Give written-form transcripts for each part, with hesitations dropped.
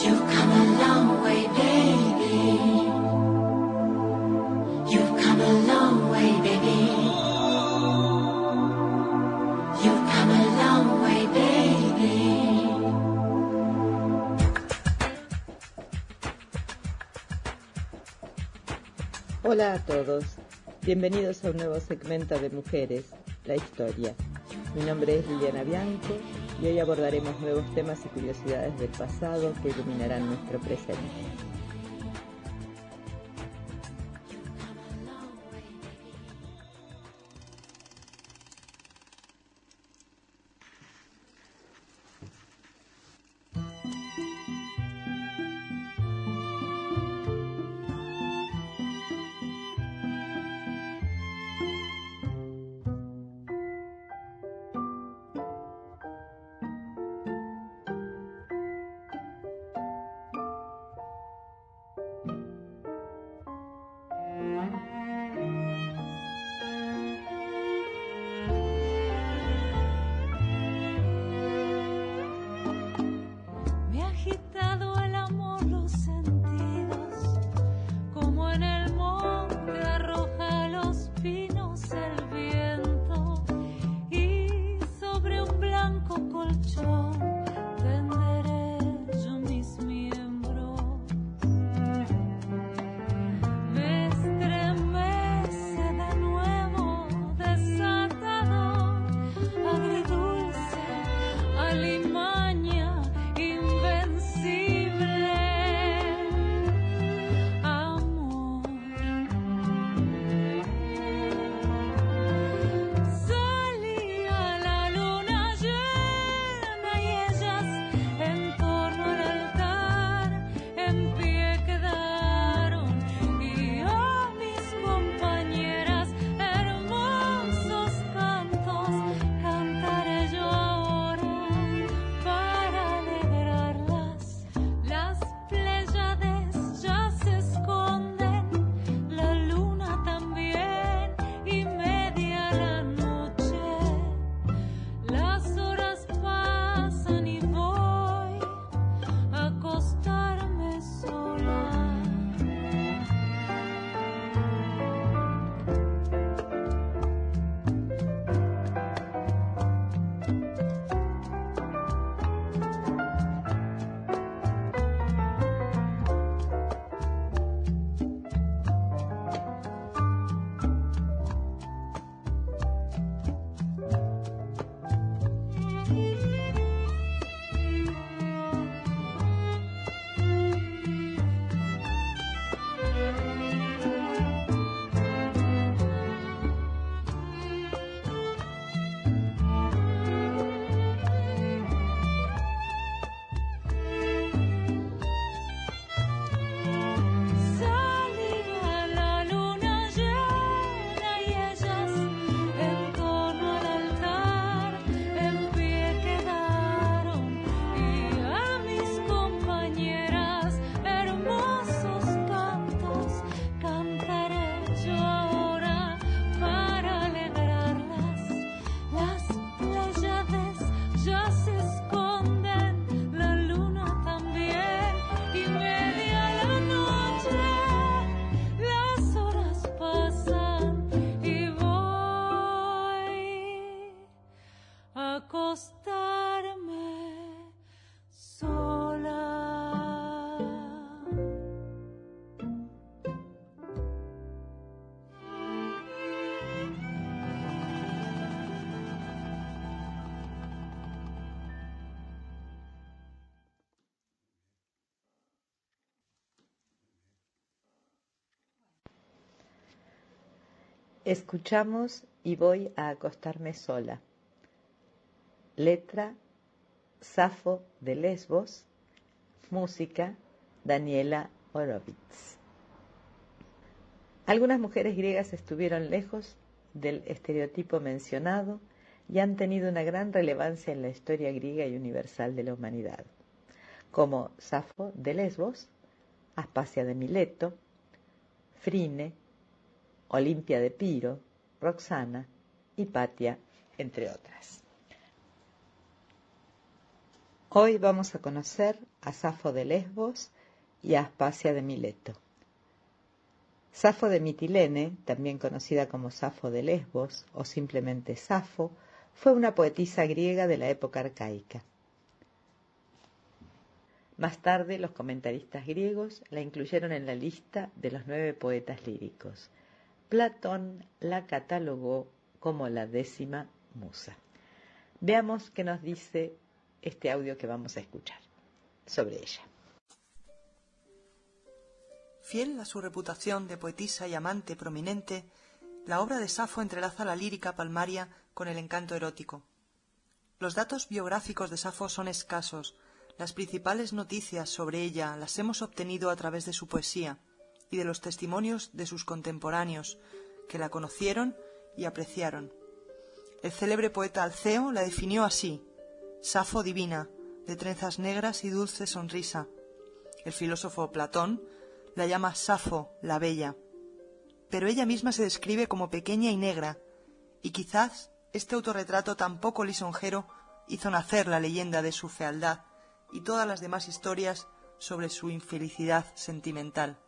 You've come a long way, baby. You've come a long way, baby. You've come a long way, baby. Hola a todos, bienvenidos a un nuevo segmento de Mujeres, la historia. Mi nombre es Liliana Bianco y hoy abordaremos nuevos temas y curiosidades del pasado que iluminarán nuestro presente. Me ha agitado el amor los sentidos, como en el monte arroja los pinos el viento, y sobre un blanco colchón tenderé yo mis miembros. Me estremece de nuevo desatado, agridulce, alimaña, invencible amor. Salí a la luna llena y ellas en torno al altar en pie quedaron, y a mis compañeras hermosos cantos cantaré yo ahora para alegrarlas. Las pléyades ya se esconden, la luna también, y media la noche. Las horas pasan y voy a acostarme sola. Salí a la luna llena y ellas en torno al altar en pie quedaron, y a mis compañeras hermosos cantos cantaré yo ahora para alegrarlas. Las pléyades ya se esconden, la luna también, y media la noche. Las horas pasan y voy a acostarme sola. Escuchamos Y voy a acostarme sola. Letra, Safo de Lesbos. Música, Daniela Horowitz. Algunas mujeres griegas estuvieron lejos del estereotipo mencionado y han tenido una gran relevancia en la historia griega y universal de la humanidad, como Safo de Lesbos, Aspasia de Mileto, Frine, Olimpia de Piro, Roxana, Hipatia, entre otras. Hoy vamos a conocer a Safo de Lesbos y a Aspasia de Mileto. Safo de Mitilene, también conocida como Safo de Lesbos o simplemente Safo, fue una poetisa griega de la época arcaica. Más tarde, los comentaristas griegos la incluyeron en la lista de los 9 poetas líricos. Platón la catalogó como la 10ª musa. Veamos qué nos dice este audio que vamos a escuchar sobre ella. Fiel a su reputación de poetisa y amante prominente, la obra de Safo entrelaza la lírica palmaria con el encanto erótico. Los datos biográficos de Safo son escasos. Las principales noticias sobre ella las hemos obtenido a través de su poesía y de los testimonios de sus contemporáneos, que la conocieron y apreciaron. El célebre poeta Alceo la definió así: Safo divina, de trenzas negras y dulce sonrisa. El filósofo Platón la llama Safo, la bella. Pero ella misma se describe como pequeña y negra, y quizás este autorretrato tan poco lisonjero hizo nacer la leyenda de su fealdad y todas las demás historias sobre su infelicidad sentimental.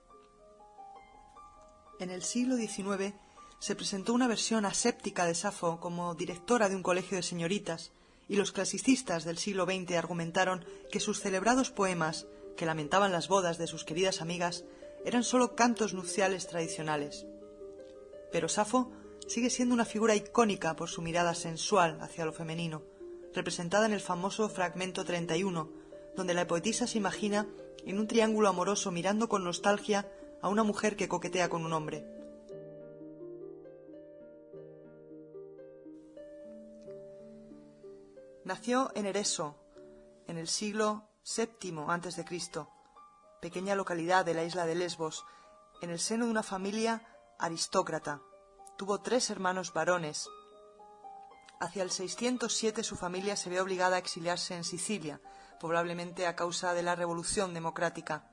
En el siglo XIX se presentó una versión aséptica de Safo como directora de un colegio de señoritas, y los clasicistas del siglo XX argumentaron que sus celebrados poemas, que lamentaban las bodas de sus queridas amigas, eran sólo cantos nupciales tradicionales. Pero Safo sigue siendo una figura icónica por su mirada sensual hacia lo femenino, representada en el famoso fragmento 31, donde la poetisa se imagina en un triángulo amoroso mirando con nostalgia a una mujer que coquetea con un hombre. Nació en Ereso, en el siglo VII a.C., pequeña localidad de la isla de Lesbos, en el seno de una familia aristócrata. Tuvo 3 hermanos varones. Hacia el 607 su familia se ve obligada a exiliarse en Sicilia, probablemente a causa de la Revolución Democrática.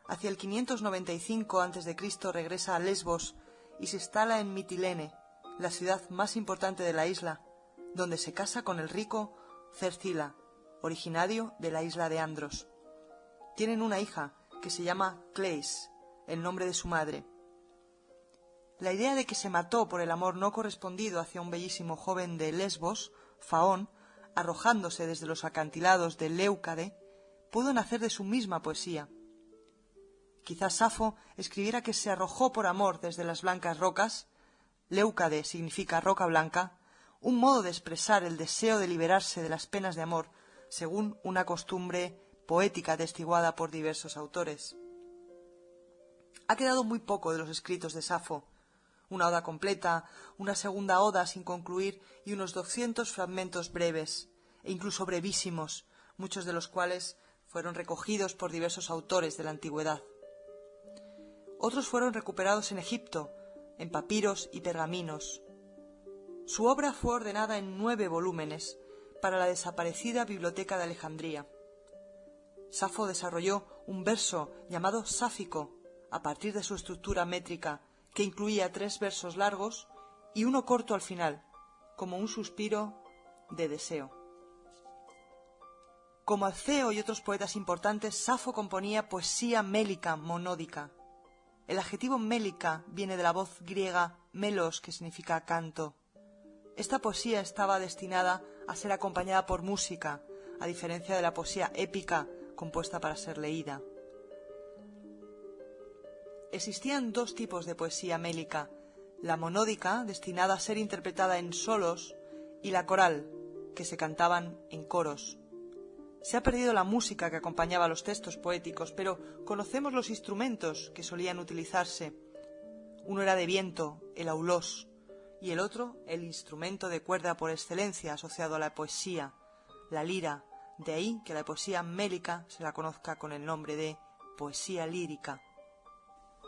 Hacia el 595 a.C. regresa a Lesbos y se instala en Mitilene, la ciudad más importante de la isla, donde se casa con el rico Cercila, originario de la isla de Andros. Tienen una hija que se llama Cleis, el nombre de su madre. La idea de que se mató por el amor no correspondido hacia un bellísimo joven de Lesbos, Faón, arrojándose desde los acantilados de Leucade, pudo nacer de su misma poesía. Quizás Safo escribiera que se arrojó por amor desde las blancas rocas. Leucade significa roca blanca, un modo de expresar el deseo de liberarse de las penas de amor, según una costumbre poética atestiguada por diversos autores. Ha quedado muy poco de los escritos de Safo: una oda completa, una segunda oda sin concluir y unos 200 fragmentos breves, e incluso brevísimos, muchos de los cuales fueron recogidos por diversos autores de la antigüedad. Otros fueron recuperados en Egipto, en papiros y pergaminos. Su obra fue ordenada en 9 volúmenes para la desaparecida Biblioteca de Alejandría. Safo desarrolló un verso llamado sáfico a partir de su estructura métrica, que incluía 3 versos largos y uno corto al final, como un suspiro de deseo. Como Alceo y otros poetas importantes, Safo componía poesía mélica monódica. El adjetivo mélica viene de la voz griega melos, que significa canto. Esta poesía estaba destinada a ser acompañada por música, a diferencia de la poesía épica compuesta para ser leída. Existían 2 tipos de poesía mélica: la monódica, destinada a ser interpretada en solos, y la coral, que se cantaban en coros. Se ha perdido la música que acompañaba los textos poéticos, pero conocemos los instrumentos que solían utilizarse. Uno era de viento, el aulós, y el otro el instrumento de cuerda por excelencia asociado a la poesía, la lira. De ahí que la poesía mélica se la conozca con el nombre de poesía lírica.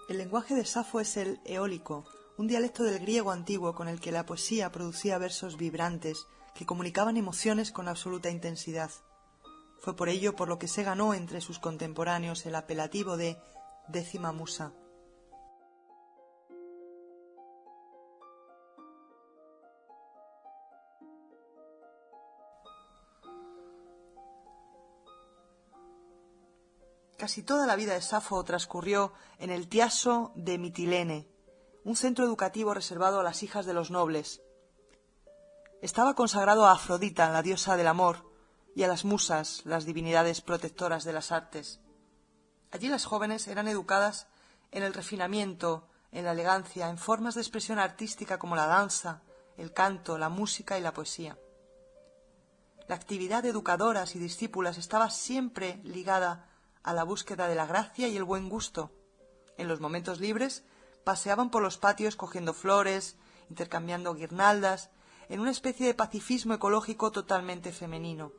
El lenguaje de Safo es el eólico, un dialecto del griego antiguo con el que la poesía producía versos vibrantes que comunicaban emociones con absoluta intensidad. Fue por ello por lo que se ganó entre sus contemporáneos el apelativo de 10ª musa. Casi toda la vida de Safo transcurrió en el Tiaso de Mitilene, un centro educativo reservado a las hijas de los nobles. Estaba consagrado a Afrodita, la diosa del amor, y a las musas, las divinidades protectoras de las artes. Allí las jóvenes eran educadas en el refinamiento, en la elegancia, en formas de expresión artística como la danza, el canto, la música y la poesía. La actividad de educadoras y discípulas estaba siempre ligada a la búsqueda de la gracia y el buen gusto. En los momentos libres paseaban por los patios cogiendo flores, intercambiando guirnaldas, en una especie de pacifismo ecológico totalmente femenino.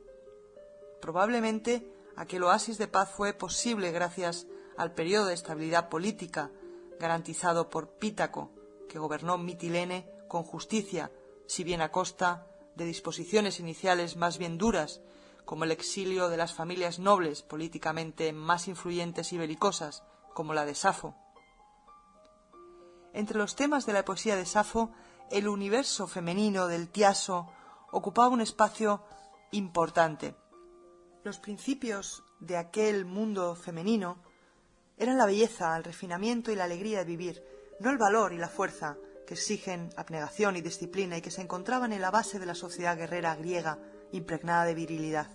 Probablemente aquel oasis de paz fue posible gracias al periodo de estabilidad política garantizado por Pítaco, que gobernó Mitilene con justicia, si bien a costa de disposiciones iniciales más bien duras, como el exilio de las familias nobles políticamente más influyentes y belicosas, como la de Safo. Entre los temas de la poesía de Safo, el universo femenino del Tiaso ocupaba un espacio importante. Los principios de aquel mundo femenino eran la belleza, el refinamiento y la alegría de vivir, no el valor y la fuerza que exigen abnegación y disciplina y que se encontraban en la base de la sociedad guerrera griega impregnada de virilidad.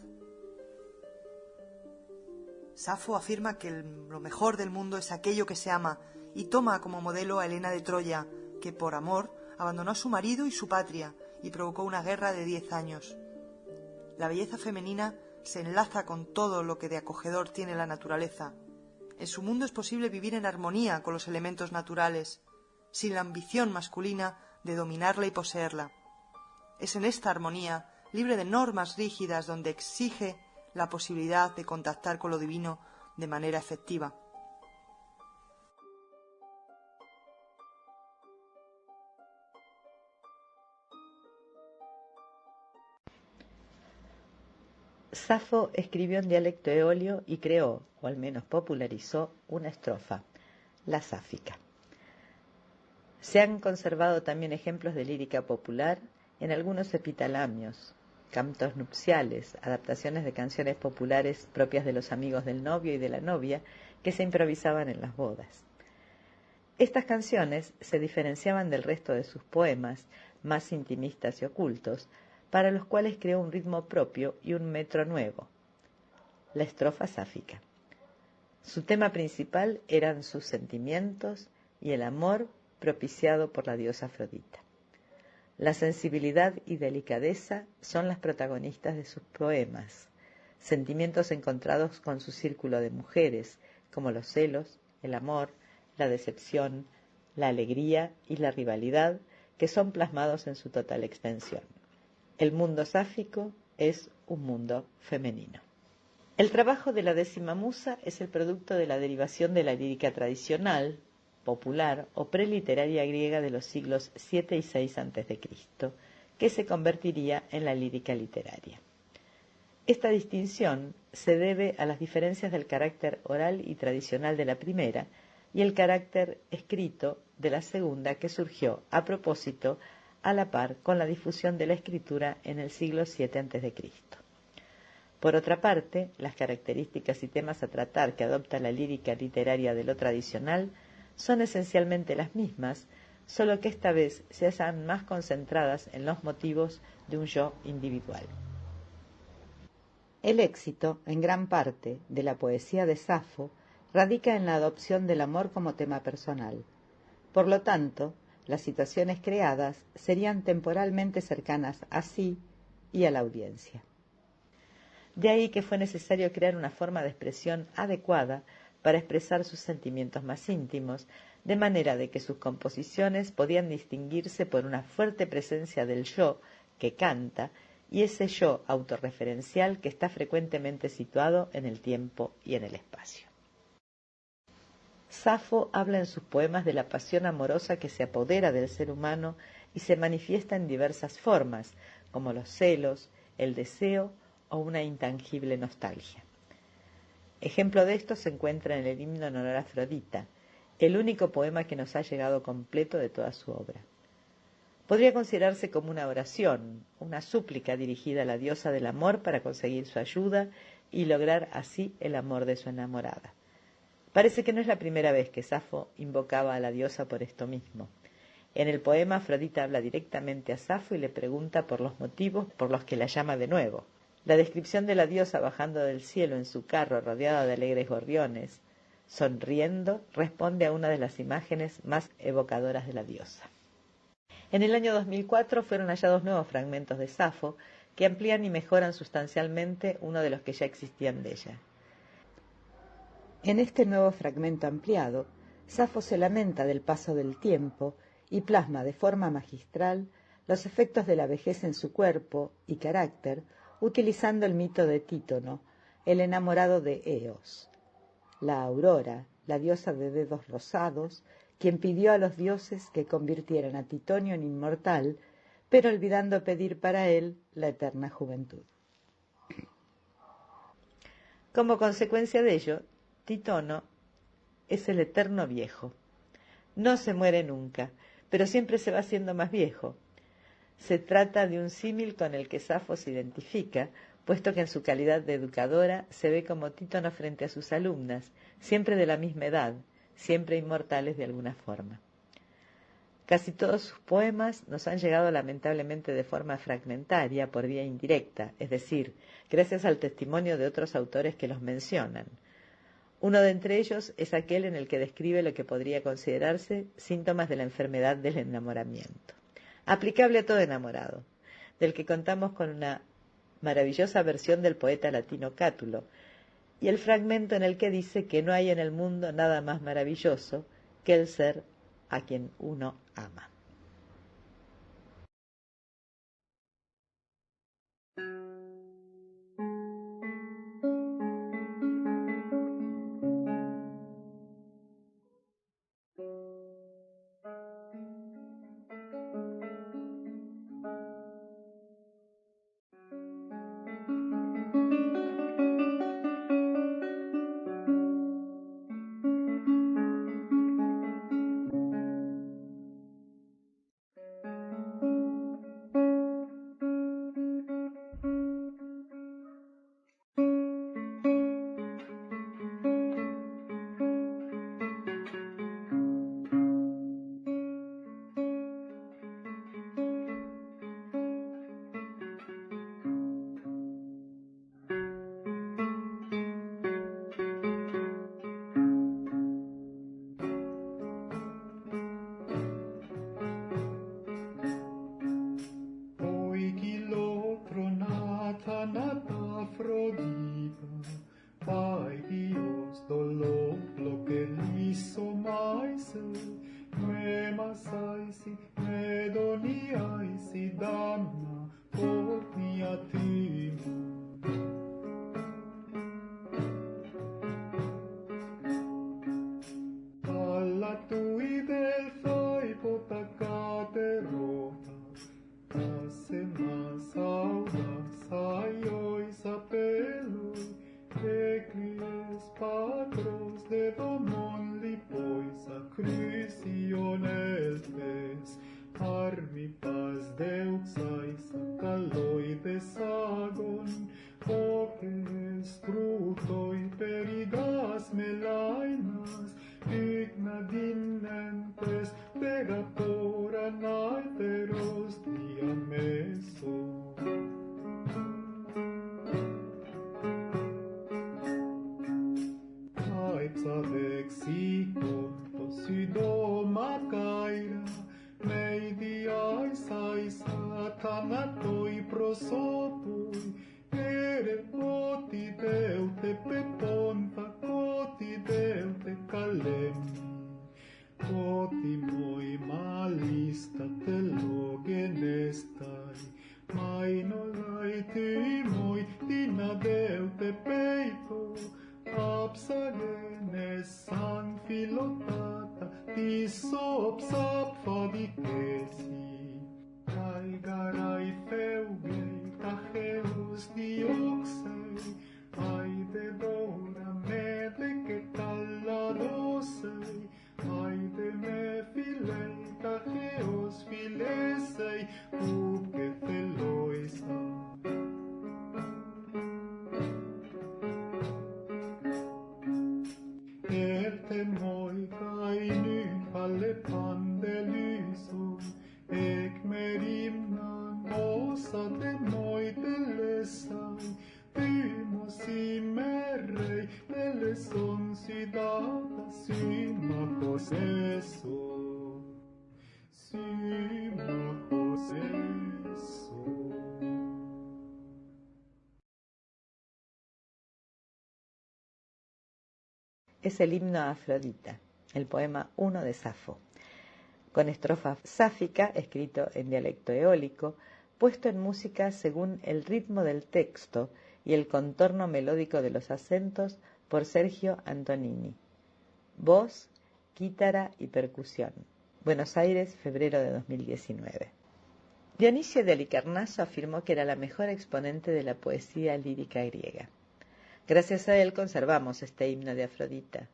Safo afirma que lo mejor del mundo es aquello que se ama y toma como modelo a Helena de Troya, que por amor abandonó a su marido y su patria y provocó una guerra de 10 años. La belleza femenina se enlaza con todo lo que de acogedor tiene la naturaleza. En su mundo es posible vivir en armonía con los elementos naturales, sin la ambición masculina de dominarla y poseerla. Es en esta armonía, libre de normas rígidas, donde exige la posibilidad de contactar con lo divino de manera efectiva. Safo escribió en dialecto eolio y creó, o al menos popularizó, una estrofa, la sáfica. Se han conservado también ejemplos de lírica popular en algunos epitalamios, cantos nupciales, adaptaciones de canciones populares propias de los amigos del novio y de la novia que se improvisaban en las bodas. Estas canciones se diferenciaban del resto de sus poemas, más intimistas y ocultos, para los cuales creó un ritmo propio y un metro nuevo, la estrofa sáfica. Su tema principal eran sus sentimientos y el amor propiciado por la diosa Afrodita. La sensibilidad y delicadeza son las protagonistas de sus poemas, sentimientos encontrados con su círculo de mujeres, como los celos, el amor, la decepción, la alegría y la rivalidad, que son plasmados en su total extensión. El mundo sáfico es un mundo femenino. El trabajo de la 10ª musa es el producto de la derivación de la lírica tradicional, popular o preliteraria griega de los siglos 7 y 6 a.C., que se convertiría en la lírica literaria. Esta distinción se debe a las diferencias del carácter oral y tradicional de la primera y el carácter escrito de la segunda, que surgió a propósito a la par con la difusión de la escritura en el siglo 7 a.C. Por otra parte, las características y temas a tratar que adopta la lírica literaria de lo tradicional son esencialmente las mismas, solo que esta vez se hallan más concentradas en los motivos de un yo individual. El éxito, en gran parte, de la poesía de Safo radica en la adopción del amor como tema personal. Por lo tanto, las situaciones creadas serían temporalmente cercanas a sí y a la audiencia. De ahí que fue necesario crear una forma de expresión adecuada para expresar sus sentimientos más íntimos, de manera de que sus composiciones podían distinguirse por una fuerte presencia del yo que canta y ese yo autorreferencial que está frecuentemente situado en el tiempo y en el espacio. Safo habla en sus poemas de la pasión amorosa que se apodera del ser humano y se manifiesta en diversas formas, como los celos, el deseo o una intangible nostalgia. Ejemplo de esto se encuentra en el himno en honor a Afrodita, el único poema que nos ha llegado completo de toda su obra. Podría considerarse como una oración, una súplica dirigida a la diosa del amor para conseguir su ayuda y lograr así el amor de su enamorada. Parece que no es la primera vez que Safo invocaba a la diosa por esto mismo. En el poema, Afrodita habla directamente a Safo y le pregunta por los motivos por los que la llama de nuevo. La descripción de la diosa bajando del cielo en su carro rodeada de alegres gorriones, sonriendo, responde a una de las imágenes más evocadoras de la diosa. En el año 2004 fueron hallados nuevos fragmentos de Safo que amplían y mejoran sustancialmente uno de los que ya existían de ella. En este nuevo fragmento ampliado, Safo se lamenta del paso del tiempo y plasma de forma magistral los efectos de la vejez en su cuerpo y carácter, utilizando el mito de Títono, el enamorado de Eos. La Aurora, la diosa de dedos rosados, quien pidió a los dioses que convirtieran a Titonio en inmortal, pero olvidando pedir para él la eterna juventud. Como consecuencia de ello, Títono es el eterno viejo. No se muere nunca, pero siempre se va haciendo más viejo. Se trata de un símil con el que Safo se identifica, puesto que en su calidad de educadora se ve como Títono frente a sus alumnas, siempre de la misma edad, siempre inmortales de alguna forma. Casi todos sus poemas nos han llegado lamentablemente de forma fragmentaria, por vía indirecta, es decir, gracias al testimonio de otros autores que los mencionan. Uno de entre ellos es aquel en el que describe lo que podría considerarse síntomas de la enfermedad del enamoramiento, aplicable a todo enamorado, del que contamos con una maravillosa versión del poeta latino Cátulo, y el fragmento en el que dice que no hay en el mundo nada más maravilloso que el ser a quien uno ama. Natten hoika i nyfalle pandelysum, ek med rimnan åsade moitelesai, Tymos i merrei, nelle son si data sima Joseso, sima Joseso. Es el himno a Afrodita, el poema 1 de Safo, con estrofa sáfica, escrito en dialecto eólico, puesto en música según el ritmo del texto y el contorno melódico de los acentos por Sergio Antonini. Voz, quítara y percusión. Buenos Aires, febrero de 2019. Dionisio de Halicarnaso afirmó que era la mejor exponente de la poesía lírica griega. Gracias a él conservamos este himno de Afrodita.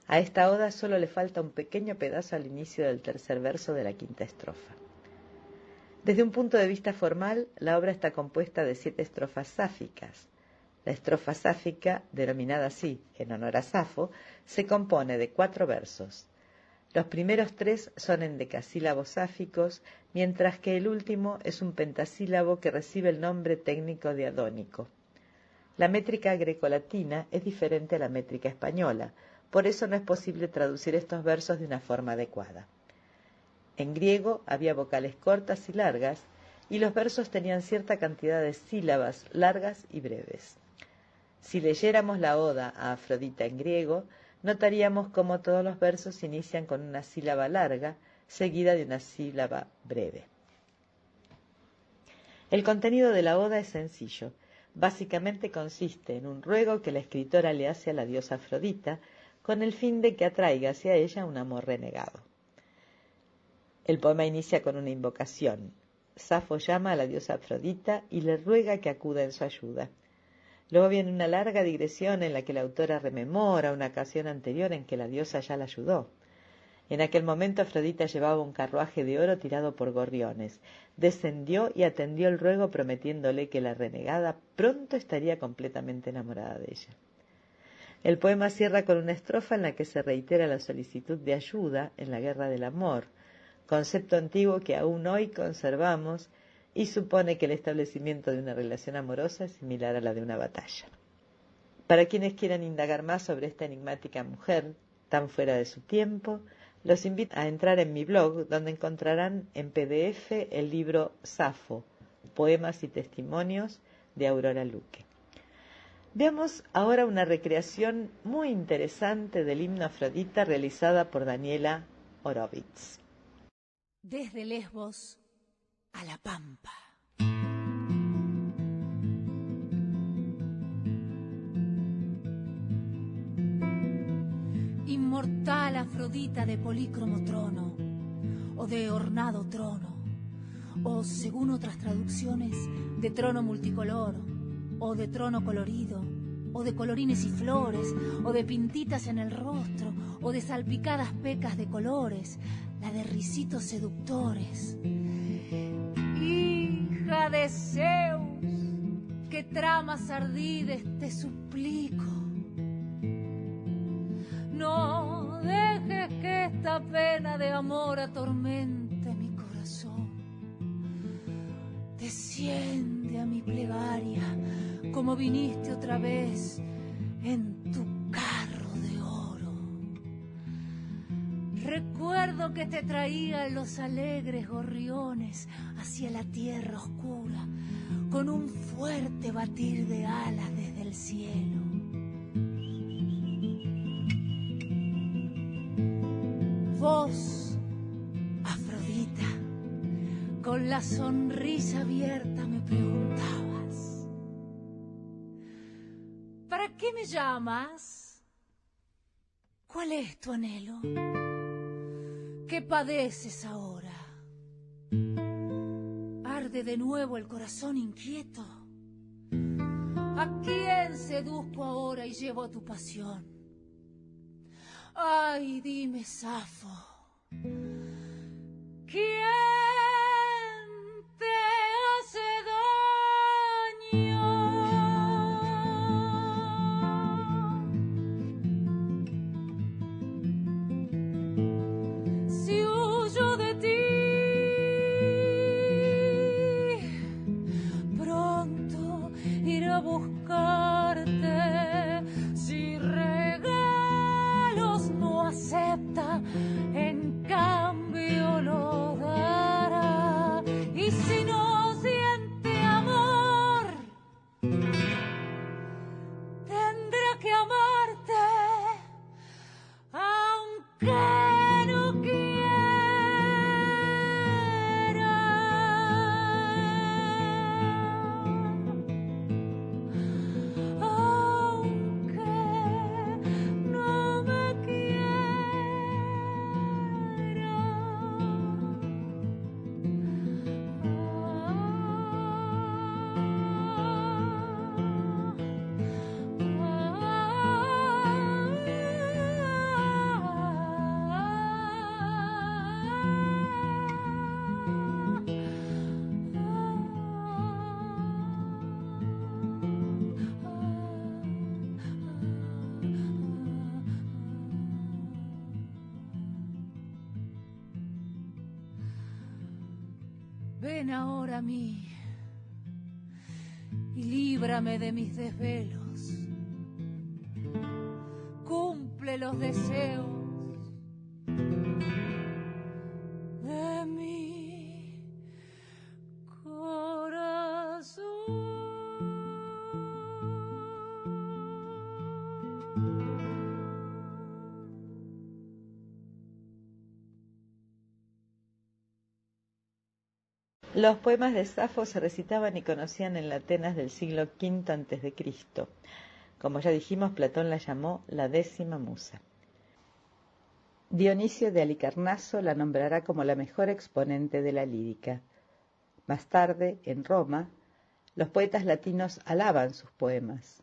A esta oda solo le falta un pequeño pedazo al inicio del tercer verso de la quinta estrofa. Desde un punto de vista formal, la obra está compuesta de 7 estrofas sáficas. La estrofa sáfica, denominada así en honor a Safo, se compone de 4 versos. Los primeros 3 son endecasílabos sáficos, mientras que el último es un pentasílabo que recibe el nombre técnico de adónico. La métrica grecolatina es diferente a la métrica española, por eso no es posible traducir estos versos de una forma adecuada. En griego había vocales cortas y largas, y los versos tenían cierta cantidad de sílabas largas y breves. Si leyéramos la oda a Afrodita en griego, notaríamos cómo todos los versos inician con una sílaba larga, seguida de una sílaba breve. El contenido de la oda es sencillo. Básicamente consiste en un ruego que la escritora le hace a la diosa Afrodita con el fin de que atraiga hacia ella un amor renegado. El poema inicia con una invocación. Safo llama a la diosa Afrodita y le ruega que acuda en su ayuda. Luego viene una larga digresión en la que la autora rememora una ocasión anterior en que la diosa ya la ayudó. En aquel momento Afrodita llevaba un carruaje de oro tirado por gorriones. Descendió y atendió el ruego prometiéndole que la renegada pronto estaría completamente enamorada de ella. El poema cierra con una estrofa en la que se reitera la solicitud de ayuda en la guerra del amor, concepto antiguo que aún hoy conservamos y supone que el establecimiento de una relación amorosa es similar a la de una batalla. Para quienes quieran indagar más sobre esta enigmática mujer, tan fuera de su tiempo, los invito a entrar en mi blog, donde encontrarán en PDF el libro Safo, Poemas y Testimonios, de Aurora Luque. Veamos ahora una recreación muy interesante del himno Afrodita realizada por Daniela Horowitz. Desde Lesbos a la Pampa. Inmortal Afrodita de polícromo trono, o de ornado trono, o según otras traducciones, de trono multicolor, o de trono colorido, o de colorines y flores, o de pintitas en el rostro, o de salpicadas pecas de colores, la de risitos seductores. Hija de Zeus, que tramas ardides te suplico, no dejes que esta pena de amor atormente mi corazón. Desciende a mi plegaria como viniste otra vez en tu carro de oro. Recuerdo que te traían los alegres gorriones hacia la tierra oscura con un fuerte batir de alas desde el cielo. Vos, Afrodita, con la sonrisa abierta me preguntabas: ¿para qué me llamas? ¿Cuál es tu anhelo? ¿Qué padeces ahora? ¿Arde de nuevo el corazón inquieto? ¿A quién seduzco ahora y llevo tu pasión? Ay, dime, Safo, ¿quién te hace daño? no quiera, aunque no me Ven ahora a mí y líbrame de mis desvelos. Cumple los deseos de mi corazón. Los poemas de Safo se recitaban y conocían en la Atenas del siglo V a.C. Como ya dijimos, Platón la llamó la 10ª musa. Dionisio de Halicarnaso la nombrará como la mejor exponente de la lírica. Más tarde, en Roma, los poetas latinos alaban sus poemas.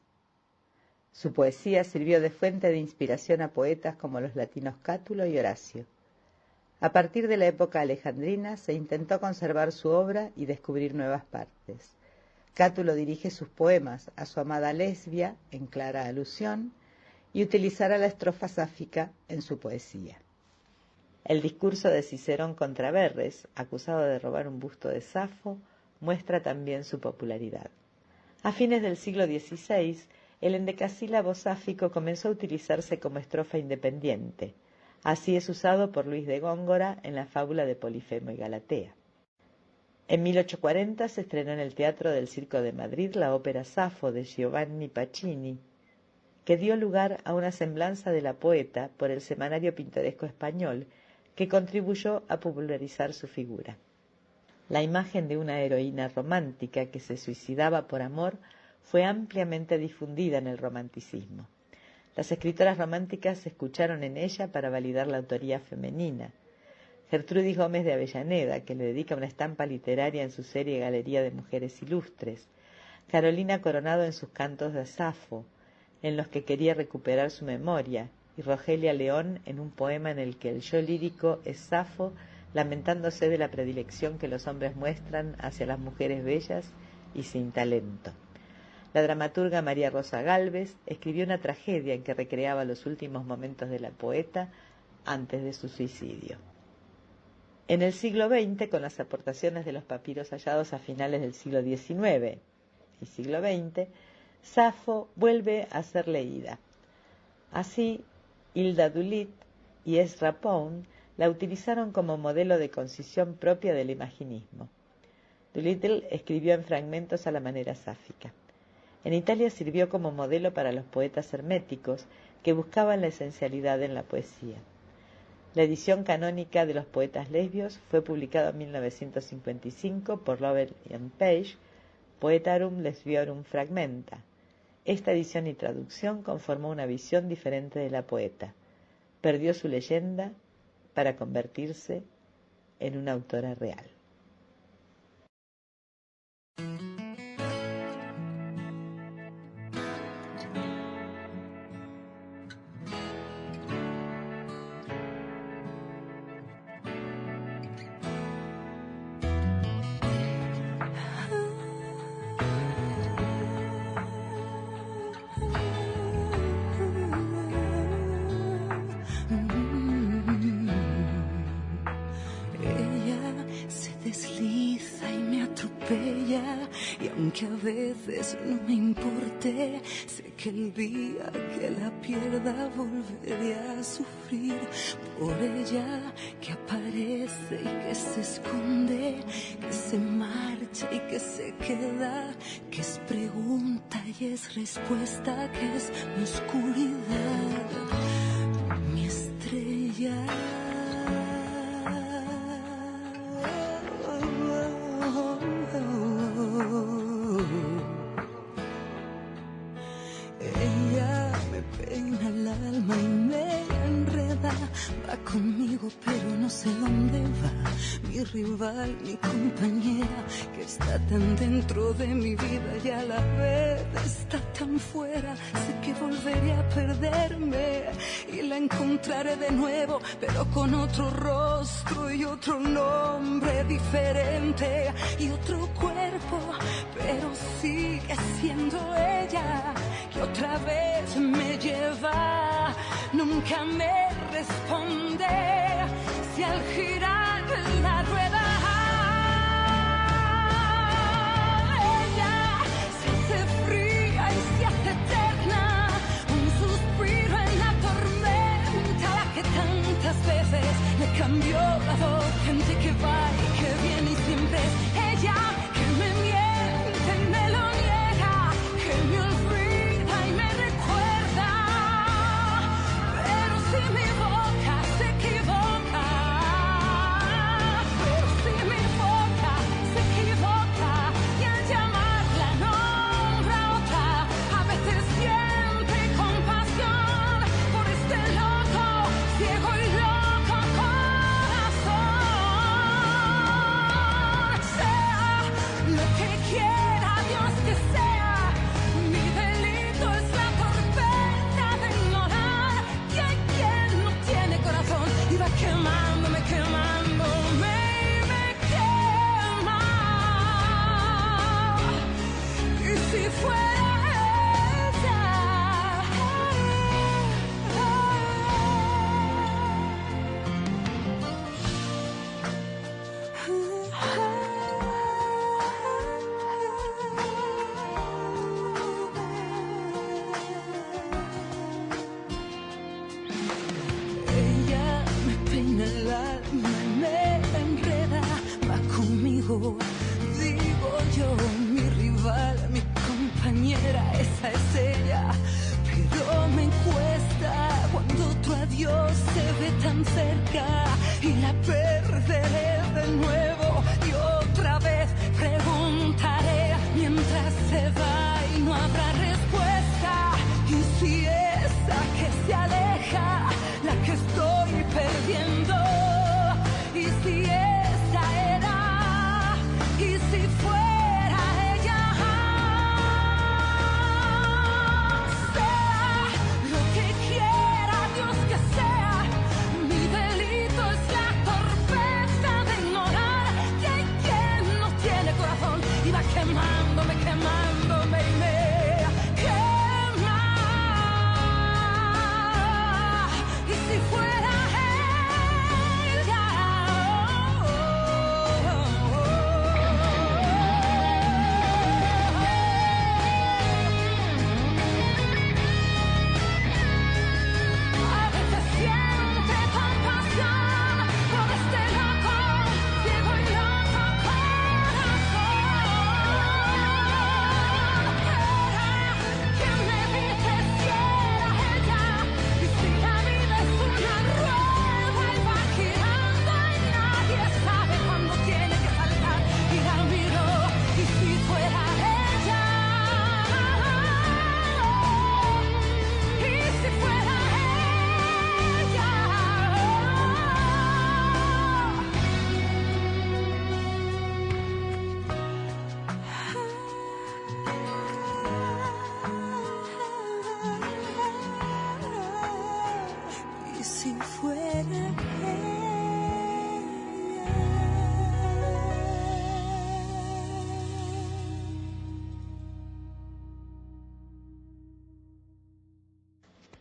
Su poesía sirvió de fuente de inspiración a poetas como los latinos Cátulo y Horacio. A partir de la época alejandrina se intentó conservar su obra y descubrir nuevas partes. Cátulo dirige sus poemas a su amada Lesbia, en clara alusión, y utilizará la estrofa sáfica en su poesía. El discurso de Cicerón contra Verres, acusado de robar un busto de Safo, muestra también su popularidad. A fines del siglo XVI, el endecasílabo sáfico comenzó a utilizarse como estrofa independiente. Así es usado por Luis de Góngora en la fábula de Polifemo y Galatea. En 1840 se estrenó en el Teatro del Circo de Madrid la ópera Safo de Giovanni Pacini, que dio lugar a una semblanza de la poeta por el Semanario Pintoresco Español, que contribuyó a popularizar su figura. La imagen de una heroína romántica que se suicidaba por amor fue ampliamente difundida en el romanticismo. Las escritoras románticas se escucharon en ella para validar la autoría femenina. Gertrudis Gómez de Avellaneda, que le dedica una estampa literaria en su serie Galería de Mujeres Ilustres. Carolina Coronado en sus cantos de Safo, en los que quería recuperar su memoria, y Rogelia León en un poema en el que el yo lírico es Safo, lamentándose de la predilección que los hombres muestran hacia las mujeres bellas y sin talento. La dramaturga María Rosa Gálvez escribió una tragedia en que recreaba los últimos momentos de la poeta antes de su suicidio. En el siglo XX, con las aportaciones de los papiros hallados a finales del siglo XIX y siglo XX, Safo vuelve a ser leída. Así, Hilda Dulit y Ezra Pound la utilizaron como modelo de concisión propia del imaginismo. Doolittle escribió en fragmentos a la manera sáfica. En Italia sirvió como modelo para los poetas herméticos que buscaban la esencialidad en la poesía. La edición canónica de los poetas lesbios fue publicada en 1955 por Lovell and Page, Poetarum Lesbiorum Fragmenta. Esta edición y traducción conformó una visión diferente de la poeta. Perdió su leyenda para convertirse en una autora real. Y aunque a veces no me importe, sé que el día que la pierda volveré a sufrir por ella, que aparece y que se esconde, que se marcha y que se queda, que es pregunta y es respuesta, que es mi oscuridad, mi estrella. no sé dónde va, mi rival, mi compañera, que está tan dentro de mi vida y a la vez está tan fuera. Sé que volveré a perderme y la encontraré de nuevo, pero con otro rostro y otro nombre diferente y otro cuerpo, pero sigue siendo ella que otra vez me lleva. Nunca me responde si al girar la rueda ella se hace fría y se hace eterna, un suspiro en la tormenta, la que tantas veces me cambió la voz. Gente que va y que viene y siempre es ella, que me miente y me lo niega, que me olvida y me recuerda. Pero si mi boca se equivoca, pero si mi boca se equivoca y al llamarla nombra otra, a veces siente compasión por este loco, ciego y loco corazón. Sea lo que quiera Dios que sea, mi delito es la torpeza de ignorar que hay quien no tiene corazón y va quemándome, quemándome y me quema. Y si fuera ella me peina el alma y me enreda, va conmigo, digo yo, mi rival, mi compañera, esa es ella, pero me cuesta cuando otro adiós se ve tan cerca y la perderé de nuevo y otra vez preguntaré mientras se va y no habrá respuesta. Y si esa que se aleja, la que estoy perdiendo, y si esa era, y si fuera ella, sea lo que quiera Dios que sea, mi delito es la torpeza de ignorar que hay quien no tiene corazón y va quemándome, quemándome y me quema. Y si fuera ella, a veces siente compasión por este loco, ciego y loco corazón. Que me dice si era ella, y si la vida es una rueda y va girando y nadie sabe cuándo tiene que saltar, y la miro, y si fuera ella, y si fuera ella, y si fuera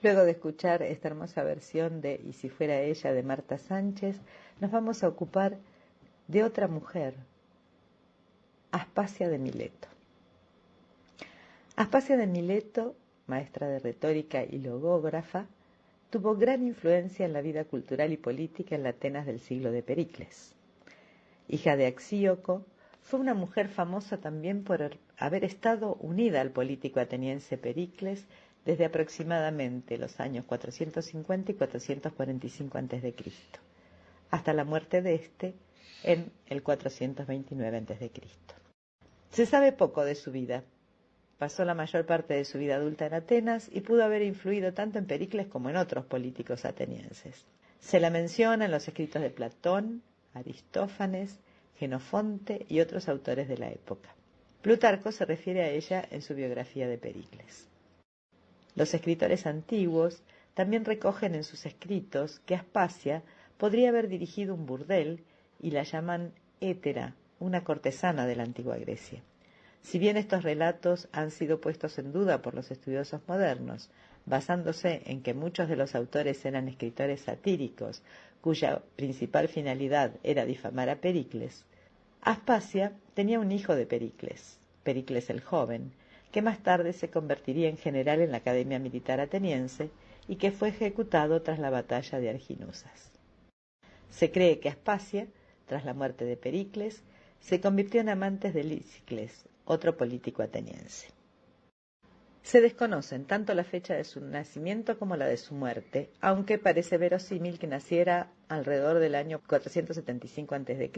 Luego de escuchar esta hermosa versión de Y si fuera ella de Marta Sánchez, nos vamos a ocupar de otra mujer, Aspasia de Mileto. Aspasia de Mileto, maestra de retórica y logógrafa, tuvo gran influencia en la vida cultural y política en la Atenas del siglo de Pericles. Hija de Axíoco, fue una mujer famosa también por haber estado unida al político ateniense Pericles desde aproximadamente los años 450 y 445 a.C., hasta la muerte de éste en el 429 a.C. Se sabe poco de su vida. Pasó la mayor parte de su vida adulta en Atenas y pudo haber influido tanto en Pericles como en otros políticos atenienses. Se la menciona en los escritos de Platón, Aristófanes, Jenofonte y otros autores de la época. Plutarco se refiere a ella en su biografía de Pericles. Los escritores antiguos también recogen en sus escritos que Aspasia podría haber dirigido un burdel y la llaman Hétera, una cortesana de la antigua Grecia. Si bien estos relatos han sido puestos en duda por los estudiosos modernos, basándose en que muchos de los autores eran escritores satíricos, cuya principal finalidad era difamar a Pericles, Aspasia tenía un hijo de Pericles, Pericles el joven, que más tarde se convertiría en general en la Academia Militar Ateniense y que fue ejecutado tras la batalla de Arginusas. Se cree que Aspasia, tras la muerte de Pericles, se convirtió en amante de Lisicles, otro político ateniense. Se desconocen tanto la fecha de su nacimiento como la de su muerte, aunque parece verosímil que naciera alrededor del año 475 a.C.,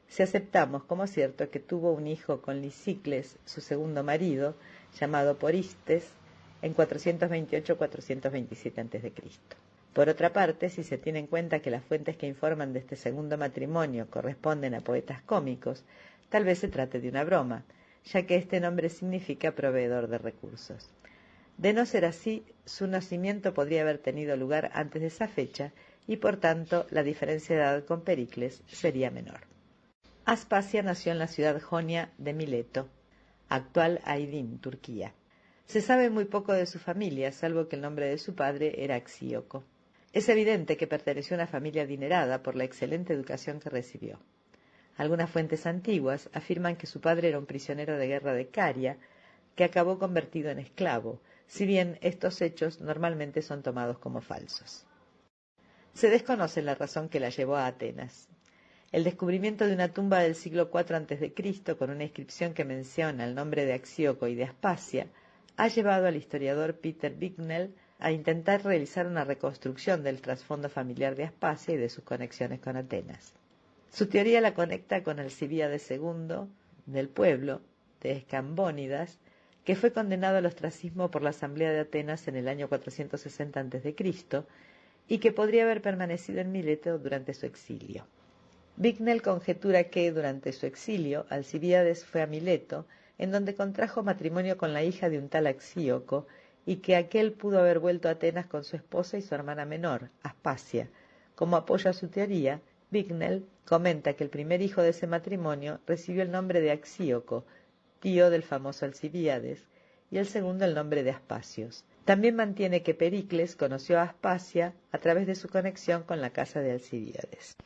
si aceptamos como cierto que tuvo un hijo con Lisicles, su segundo marido, llamado Poristes, en 428-427 a.C. Por otra parte, si se tiene en cuenta que las fuentes que informan de este segundo matrimonio corresponden a poetas cómicos, tal vez se trate de una broma, ya que este nombre significa proveedor de recursos. De no ser así, su nacimiento podría haber tenido lugar antes de esa fecha y, por tanto, la diferencia de edad con Pericles sería menor. Aspasia nació en la ciudad jonia de Mileto, actual Aydin, Turquía. Se sabe muy poco de su familia, salvo que el nombre de su padre era Axíoco. Es evidente que perteneció a una familia adinerada por la excelente educación que recibió. Algunas fuentes antiguas afirman que su padre era un prisionero de guerra de Caria, que acabó convertido en esclavo, si bien estos hechos normalmente son tomados como falsos. Se desconoce la razón que la llevó a Atenas. El descubrimiento de una tumba del siglo IV a.C. con una inscripción que menciona el nombre de Axíoco y de Aspasia ha llevado al historiador Peter Bignell a intentar realizar una reconstrucción del trasfondo familiar de Aspasia y de sus conexiones con Atenas. Su teoría la conecta con Alcibíades II del pueblo de Escambónidas, que fue condenado al ostracismo por la Asamblea de Atenas en el año 460 a.C. y que podría haber permanecido en Mileto durante su exilio. Bignell conjetura que, durante su exilio, Alcibíades fue a Mileto, en donde contrajo matrimonio con la hija de un tal Axíoco, y que aquél pudo haber vuelto a Atenas con su esposa y su hermana menor, Aspasia. Como apoyo a su teoría, Bignell comenta que el primer hijo de ese matrimonio recibió el nombre de Axíoco, tío del famoso Alcibíades, y el segundo el nombre de Aspasios. También mantiene que Pericles conoció a Aspasia a través de su conexión con la casa de Alcibíades.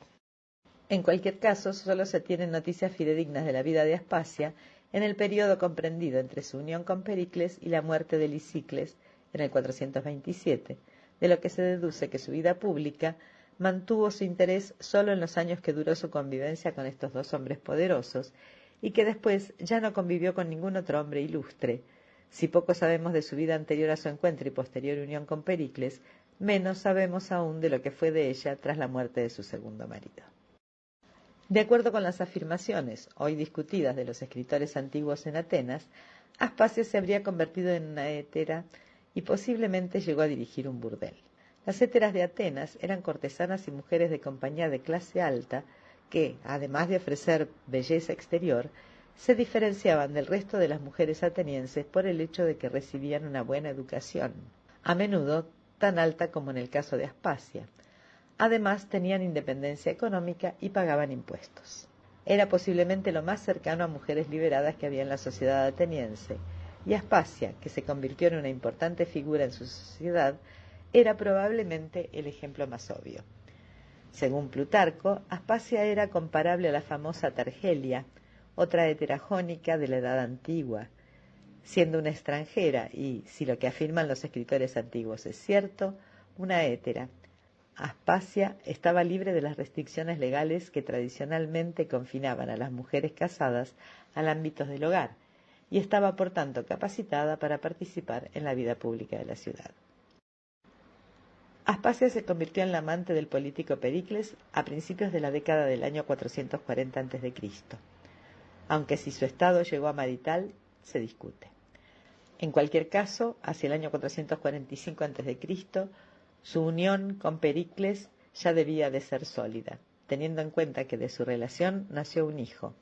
En cualquier caso, solo se tienen noticias fidedignas de la vida de Aspasia en el periodo comprendido entre su unión con Pericles y la muerte de Lisicles en el 427, de lo que se deduce que su vida pública mantuvo su interés solo en los años que duró su convivencia con estos dos hombres poderosos y que después ya no convivió con ningún otro hombre ilustre. Si poco sabemos de su vida anterior a su encuentro y posterior unión con Pericles, menos sabemos aún de lo que fue de ella tras la muerte de su segundo marido. De acuerdo con las afirmaciones, hoy discutidas, de los escritores antiguos en Atenas, Aspasia se habría convertido en una hétera y posiblemente llegó a dirigir un burdel. Las héteras de Atenas eran cortesanas y mujeres de compañía de clase alta que, además de ofrecer belleza exterior, se diferenciaban del resto de las mujeres atenienses por el hecho de que recibían una buena educación, a menudo tan alta como en el caso de Aspasia. Además, tenían independencia económica y pagaban impuestos. Era posiblemente lo más cercano a mujeres liberadas que había en la sociedad ateniense, y Aspasia, que se convirtió en una importante figura en su sociedad, era probablemente el ejemplo más obvio. Según Plutarco, Aspasia era comparable a la famosa Targelia, otra heteragónica de la Edad Antigua, siendo una extranjera y, si lo que afirman los escritores antiguos es cierto, una hétera. Aspasia estaba libre de las restricciones legales que tradicionalmente confinaban a las mujeres casadas al ámbito del hogar y estaba por tanto capacitada para participar en la vida pública de la ciudad. Aspasia se convirtió en la amante del político Pericles a principios de la década del año 440 a.C., aunque si su estado llegó a marital se discute. En cualquier caso, hacia el año 445 a.C., su unión con Pericles ya debía de ser sólida, teniendo en cuenta que de su relación nació un hijo,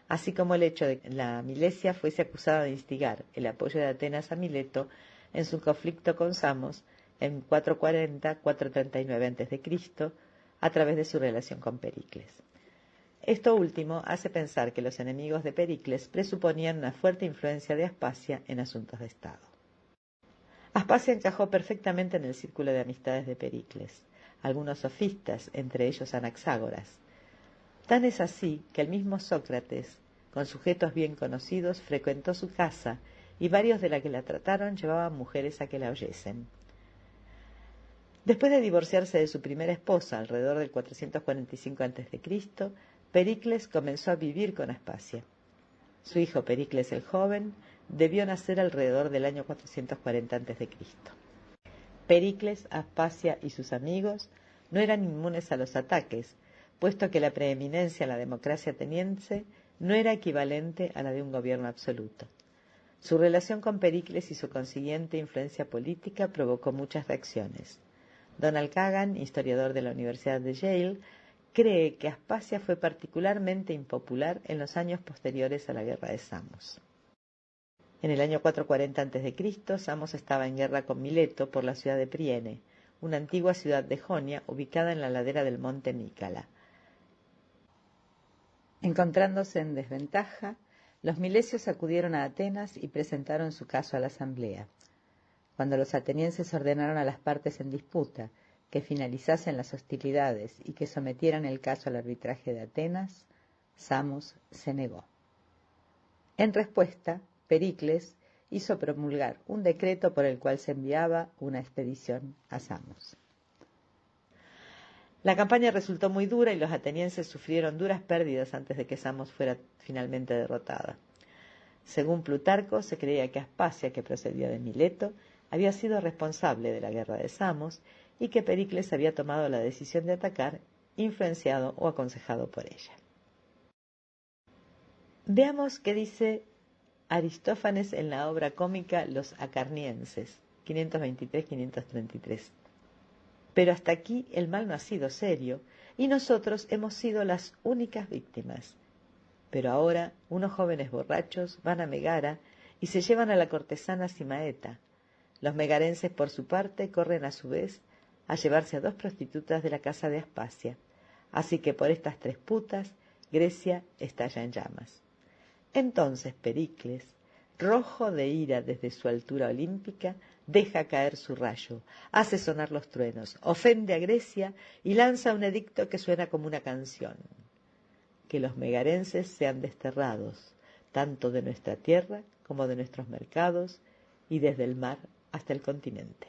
así como el hecho de que la Milesia fuese acusada de instigar el apoyo de Atenas a Mileto en su conflicto con Samos en 440-439 a.C., a través de su relación con Pericles. Esto último hace pensar que los enemigos de Pericles presuponían una fuerte influencia de Aspasia en asuntos de Estado. Aspasia encajó perfectamente en el círculo de amistades de Pericles, algunos sofistas, entre ellos Anaxágoras. Tan es así que el mismo Sócrates, con sujetos bien conocidos, frecuentó su casa y varios de la que la trataron llevaban mujeres a que la oyesen. Después de divorciarse de su primera esposa alrededor del 445 a.C., Pericles comenzó a vivir con Aspasia. Su hijo Pericles el joven debió nacer alrededor del año 440 a.C. Pericles, Aspasia y sus amigos no eran inmunes a los ataques, puesto que la preeminencia en la democracia ateniense no era equivalente a la de un gobierno absoluto. Su relación con Pericles y su consiguiente influencia política provocó muchas reacciones. Donald Kagan, historiador de la Universidad de Yale, cree que Aspasia fue particularmente impopular en los años posteriores a la guerra de Samos. En el año 440 a.C., Samos estaba en guerra con Mileto por la ciudad de Priene, una antigua ciudad de Jonia ubicada en la ladera del monte Mícala. Encontrándose en desventaja, los milesios acudieron a Atenas y presentaron su caso a la asamblea. Cuando los atenienses ordenaron a las partes en disputa que finalizasen las hostilidades y que sometieran el caso al arbitraje de Atenas, Samos se negó. En respuesta, Pericles hizo promulgar un decreto por el cual se enviaba una expedición a Samos. La campaña resultó muy dura y los atenienses sufrieron duras pérdidas antes de que Samos fuera finalmente derrotada. Según Plutarco, se creía que Aspasia, que procedía de Mileto, había sido responsable de la guerra de Samos y que Pericles había tomado la decisión de atacar, influenciado o aconsejado por ella. Veamos qué dice Aristófanes en la obra cómica Los Acarnienses, 523-533. Pero hasta aquí el mal no ha sido serio y nosotros hemos sido las únicas víctimas. Pero ahora unos jóvenes borrachos van a Megara y se llevan a la cortesana Simaeta. Los megarenses, por su parte, corren a su vez a llevarse a 2 prostitutas de la casa de Aspasia. Así que por estas 3 putas, Grecia estalla en llamas. Entonces Pericles, rojo de ira desde su altura olímpica, deja caer su rayo, hace sonar los truenos, ofende a Grecia y lanza un edicto que suena como una canción. Que los megarenses sean desterrados, tanto de nuestra tierra como de nuestros mercados, y desde el mar hasta el continente.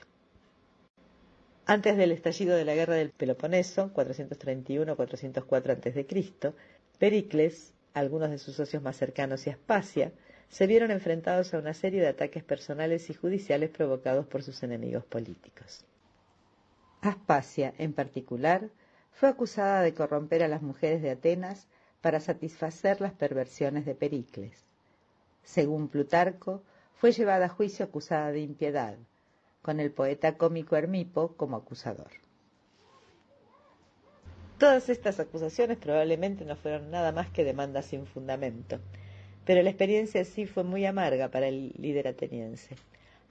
Antes del estallido de la guerra del Peloponeso, 431-404 a.C., Pericles, algunos de sus socios más cercanos y Aspasia, se vieron enfrentados a una serie de ataques personales y judiciales provocados por sus enemigos políticos. Aspasia, en particular, fue acusada de corromper a las mujeres de Atenas para satisfacer las perversiones de Pericles. Según Plutarco, fue llevada a juicio acusada de impiedad, con el poeta cómico Hermipo como acusador. Todas estas acusaciones probablemente no fueron nada más que demandas sin fundamento, pero la experiencia en sí fue muy amarga para el líder ateniense.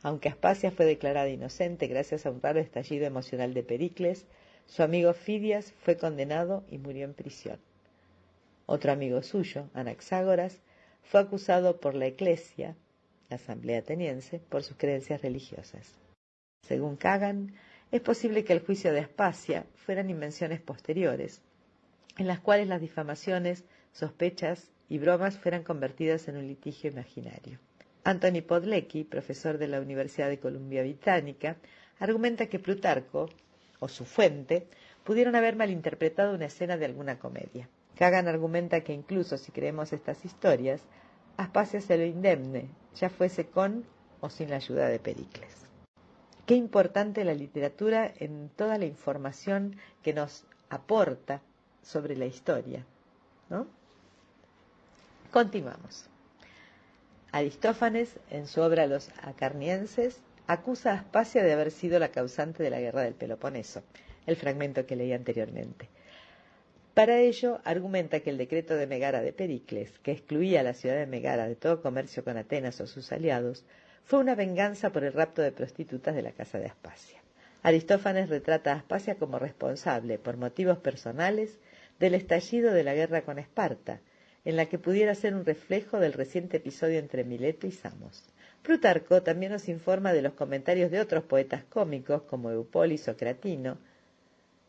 Aunque Aspasia fue declarada inocente gracias a un raro estallido emocional de Pericles, su amigo Fidias fue condenado y murió en prisión. Otro amigo suyo, Anaxágoras, fue acusado por la Eclesia, la asamblea ateniense, por sus creencias religiosas. Según Kagan, es posible que el juicio de Aspasia fueran invenciones posteriores, en las cuales las difamaciones, sospechas y bromas fueran convertidas en un litigio imaginario. Anthony Podlecki, profesor de la Universidad de Columbia Británica, argumenta que Plutarco, o su fuente, pudieron haber malinterpretado una escena de alguna comedia. Kagan argumenta que incluso si creemos estas historias, Aspasia se lo indemne, ya fuese con o sin la ayuda de Pericles. Qué importante la literatura en toda la información que nos aporta sobre la historia, ¿no? Continuamos. Aristófanes, en su obra Los Acarnienses, acusa a Aspasia de haber sido la causante de la guerra del Peloponeso. el fragmento que leí anteriormente. Para ello, argumenta que el decreto de Megara de Pericles, que excluía a la ciudad de Megara de todo comercio con Atenas o sus aliados, fue una venganza por el rapto de prostitutas de la casa de Aspasia. Aristófanes retrata a Aspasia como responsable, por motivos personales, del estallido de la guerra con Esparta, en la que pudiera ser un reflejo del reciente episodio entre Mileto y Samos. Plutarco también nos informa de los comentarios de otros poetas cómicos, como Eupolis o Cratino.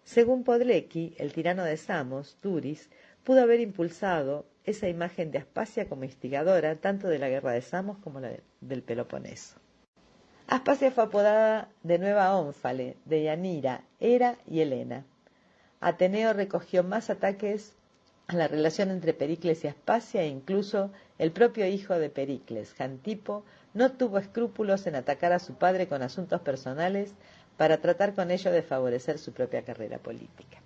Según Podlecki, el tirano de Samos, Duris, pudo haber impulsado esa imagen de Aspasia como instigadora tanto de la guerra de Samos como la del Peloponeso. Aspasia fue apodada de Nueva Ónfale, de Yanira, Hera y Helena. Ateneo recogió más ataques a la relación entre Pericles y Aspasia e incluso el propio hijo de Pericles, Jantipo, no tuvo escrúpulos en atacar a su padre con asuntos personales para tratar con ello de favorecer su propia carrera política.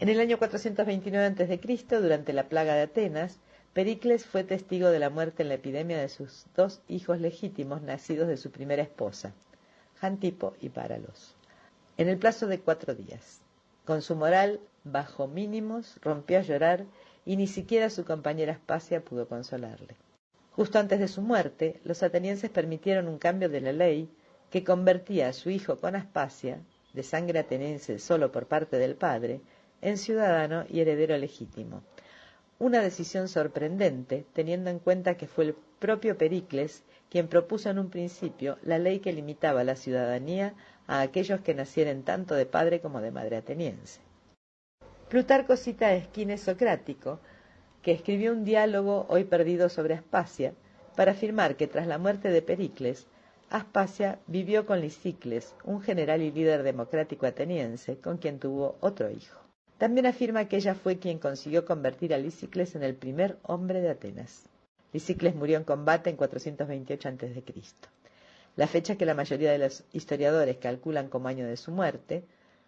En el año 429 a.C., durante la plaga de Atenas, Pericles fue testigo de la muerte en la epidemia de sus 2 hijos legítimos nacidos de su primera esposa, Jantipo y Páralos, en el plazo de 4 días. Con su moral bajo mínimos, rompió a llorar y ni siquiera su compañera Aspasia pudo consolarle. Justo antes de su muerte, los atenienses permitieron un cambio de la ley que convertía a su hijo con Aspasia, de sangre ateniense solo por parte del padre, en ciudadano y heredero legítimo. Una decisión sorprendente, teniendo en cuenta que fue el propio Pericles quien propuso en un principio la ley que limitaba la ciudadanía a aquellos que nacieren tanto de padre como de madre ateniense. Plutarco cita a Esquines Socrático, que escribió un diálogo hoy perdido sobre Aspasia, para afirmar que tras la muerte de Pericles, Aspasia vivió con Lisicles, un general y líder democrático ateniense, con quien tuvo otro hijo. También afirma que ella fue quien consiguió convertir a Lisicles en el primer hombre de Atenas. Lisicles murió en combate en 428 a.C. La fecha que la mayoría de los historiadores calculan como año de su muerte,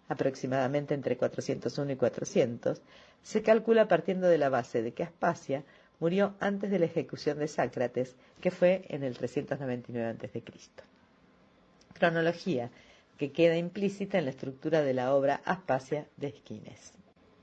aproximadamente entre 401 y 400, se calcula partiendo de la base de que Aspasia murió antes de la ejecución de Sácrates, que fue en el 399 a.C. Cronología que queda implícita en la estructura de la obra Aspasia de Esquines.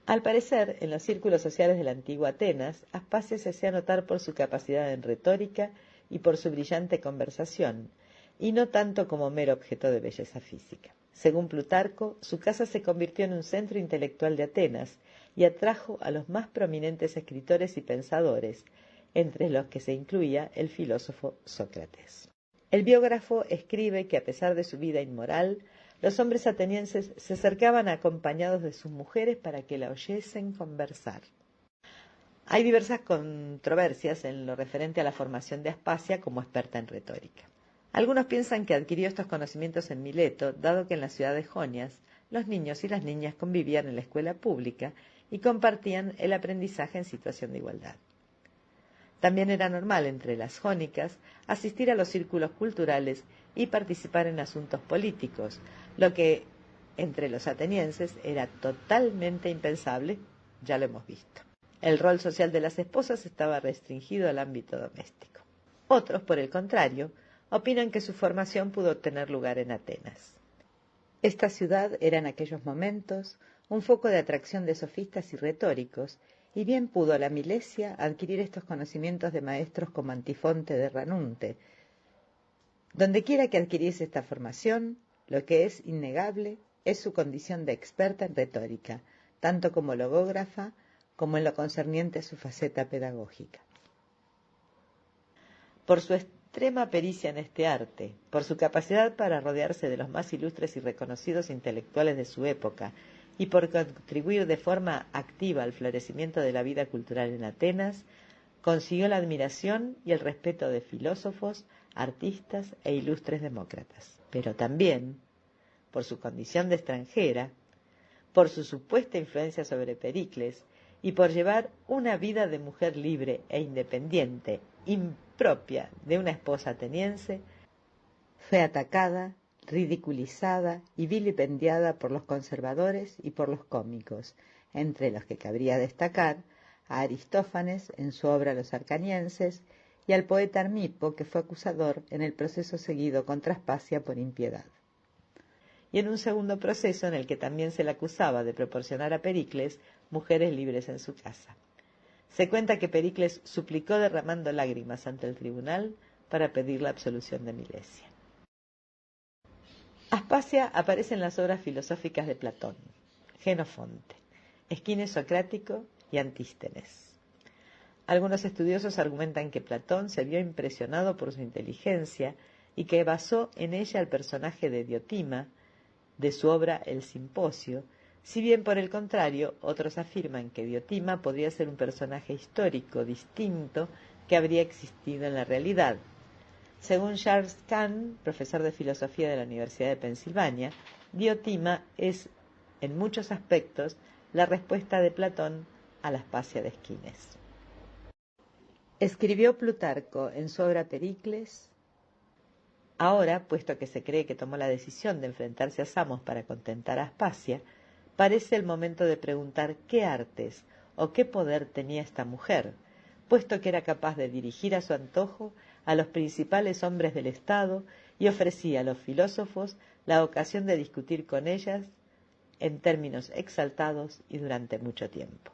Al parecer, en los círculos sociales de la antigua Atenas, Aspasia se hacía notar por su capacidad en retórica y por su brillante conversación, y no tanto como mero objeto de belleza física. Según Plutarco, su casa se convirtió en un centro intelectual de Atenas y atrajo a los más prominentes escritores y pensadores, entre los que se incluía el filósofo Sócrates. El biógrafo escribe que a pesar de su vida inmoral, los hombres atenienses se acercaban acompañados de sus mujeres para que la oyesen conversar. Hay diversas controversias en lo referente a la formación de Aspasia como experta en retórica. Algunos piensan que adquirió estos conocimientos en Mileto, dado que en la ciudad de Jonias los niños y las niñas convivían en la escuela pública y compartían el aprendizaje en situación de igualdad. También era normal entre las jónicas asistir a los círculos culturales y participar en asuntos políticos, lo que entre los atenienses era totalmente impensable, ya lo hemos visto. El rol social de las esposas estaba restringido al ámbito doméstico. Otros, por el contrario, opinan que su formación pudo tener lugar en Atenas. Esta ciudad era en aquellos momentos un foco de atracción de sofistas y retóricos, y bien pudo la Milesia adquirir estos conocimientos de maestros como Antifonte de Ranunte. Dondequiera que adquiriese esta formación, lo que es innegable es su condición de experta en retórica, tanto como logógrafa como en lo concerniente a su faceta pedagógica. Por su extrema pericia en este arte, por su capacidad para rodearse de los más ilustres y reconocidos intelectuales de su época y por contribuir de forma activa al florecimiento de la vida cultural en Atenas, consiguió la admiración y el respeto de filósofos, artistas e ilustres demócratas. Pero también, por su condición de extranjera, por su supuesta influencia sobre Pericles y por llevar una vida de mujer libre e independiente, impropia de una esposa ateniense, fue atacada, ridiculizada y vilipendiada por los conservadores y por los cómicos, entre los que cabría destacar a Aristófanes en su obra Los Arcanienses y al poeta Armipo, que fue acusador en el proceso seguido contra Aspasia por impiedad. y en un segundo proceso en el que también se le acusaba de proporcionar a Pericles mujeres libres en su casa. Se cuenta que Pericles suplicó derramando lágrimas ante el tribunal para pedir la absolución de Milesia. Aspasia aparece en las obras filosóficas de Platón, Genofonte, Esquines Socrático y Antístenes. Algunos estudiosos argumentan que Platón se vio impresionado por su inteligencia y que basó en ella el personaje de Diotima, de su obra El Simposio, si bien por el contrario otros afirman que Diotima podría ser un personaje histórico distinto que habría existido en la realidad. Según Charles Kahn, profesor de filosofía de la Universidad de Pensilvania, Diotima es, en muchos aspectos, la respuesta de Platón a la Aspasia de Esquines. Escribió Plutarco en su obra Pericles: ahora, puesto que se cree que tomó la decisión de enfrentarse a Samos para contentar a Aspasia, parece el momento de preguntar qué artes o qué poder tenía esta mujer, puesto que era capaz de dirigir a su antojo a los principales hombres del Estado y ofrecía a los filósofos la ocasión de discutir con ellas en términos exaltados y durante mucho tiempo.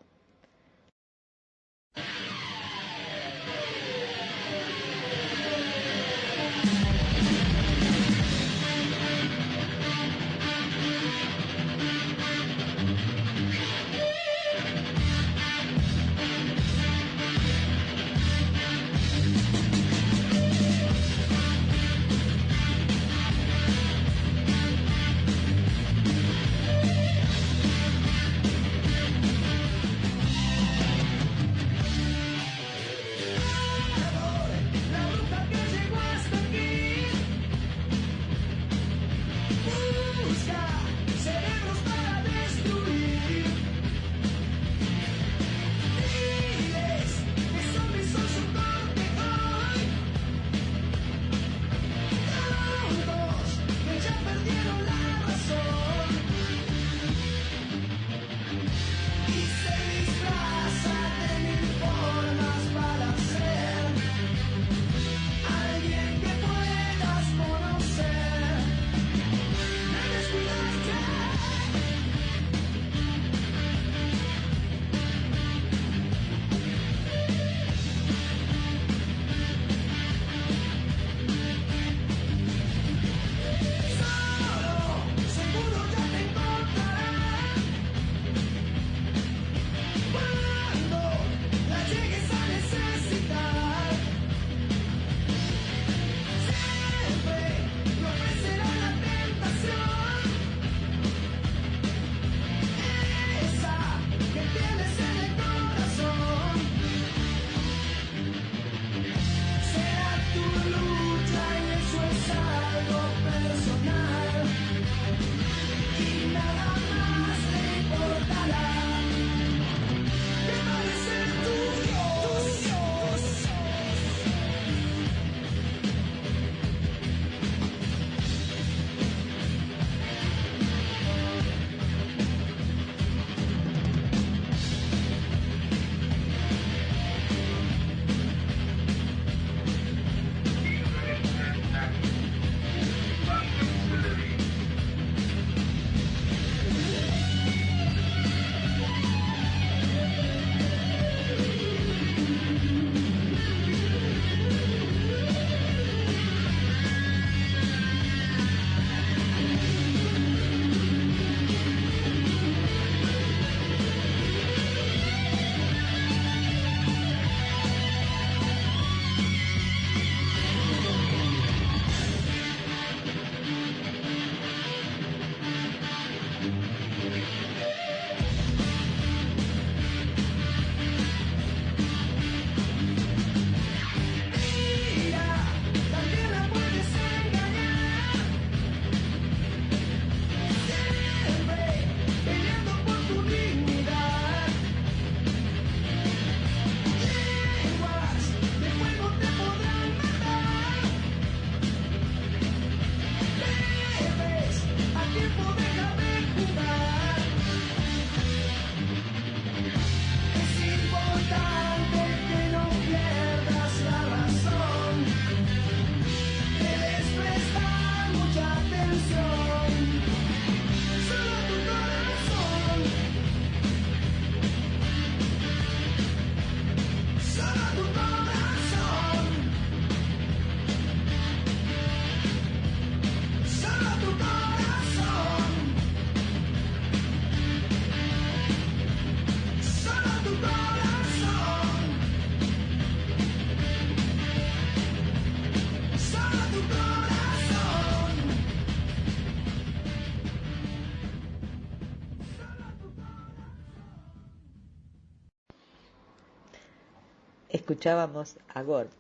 Escuchábamos a Gord,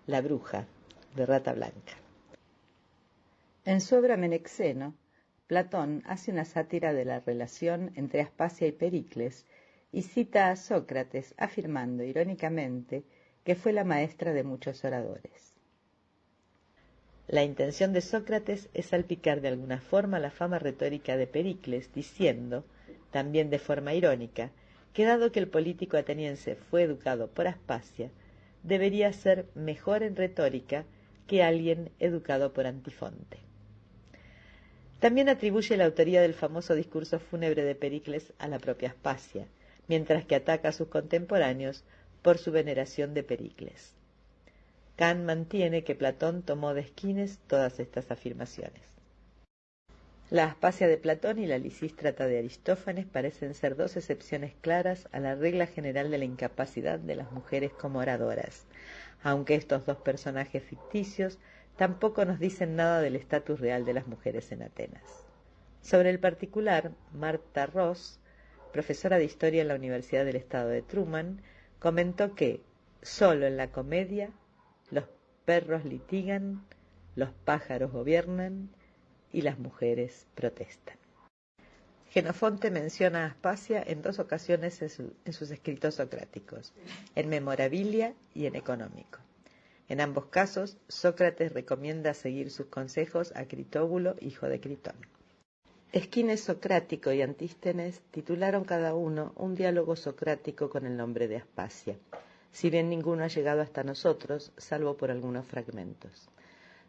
la bruja, de Rata Blanca. En su obra Menexeno, Platón hace una sátira de la relación entre Aspasia y Pericles y cita a Sócrates afirmando irónicamente que fue la maestra de muchos oradores. La intención de Sócrates es salpicar de alguna forma la fama retórica de Pericles, diciendo, también de forma irónica, que dado que el político ateniense fue educado por Aspasia, debería ser mejor en retórica que alguien educado por Antifonte. También atribuye la autoría del famoso discurso fúnebre de Pericles a la propia Aspasia, mientras que ataca a sus contemporáneos por su veneración de Pericles. Kant mantiene que Platón tomó de Esquines todas estas afirmaciones. La Aspasia de Platón y la Lisístrata de Aristófanes parecen ser dos excepciones claras a la regla general de la incapacidad de las mujeres como oradoras, aunque estos dos personajes ficticios tampoco nos dicen nada del estatus real de las mujeres en Atenas. Sobre el particular, Martha Ross, profesora de Historia en la Universidad del Estado de Truman, comentó que solo en la comedia los perros litigan, los pájaros gobiernan y las mujeres protestan. Jenofonte menciona a Aspasia en dos ocasiones en sus escritos socráticos, en Memorabilia y en Económico. En ambos casos, Sócrates recomienda seguir sus consejos a Critóbulo, hijo de Critón. Esquines Socrático y Antístenes titularon cada uno un diálogo socrático con el nombre de Aspasia, si bien ninguno ha llegado hasta nosotros, salvo por algunos fragmentos.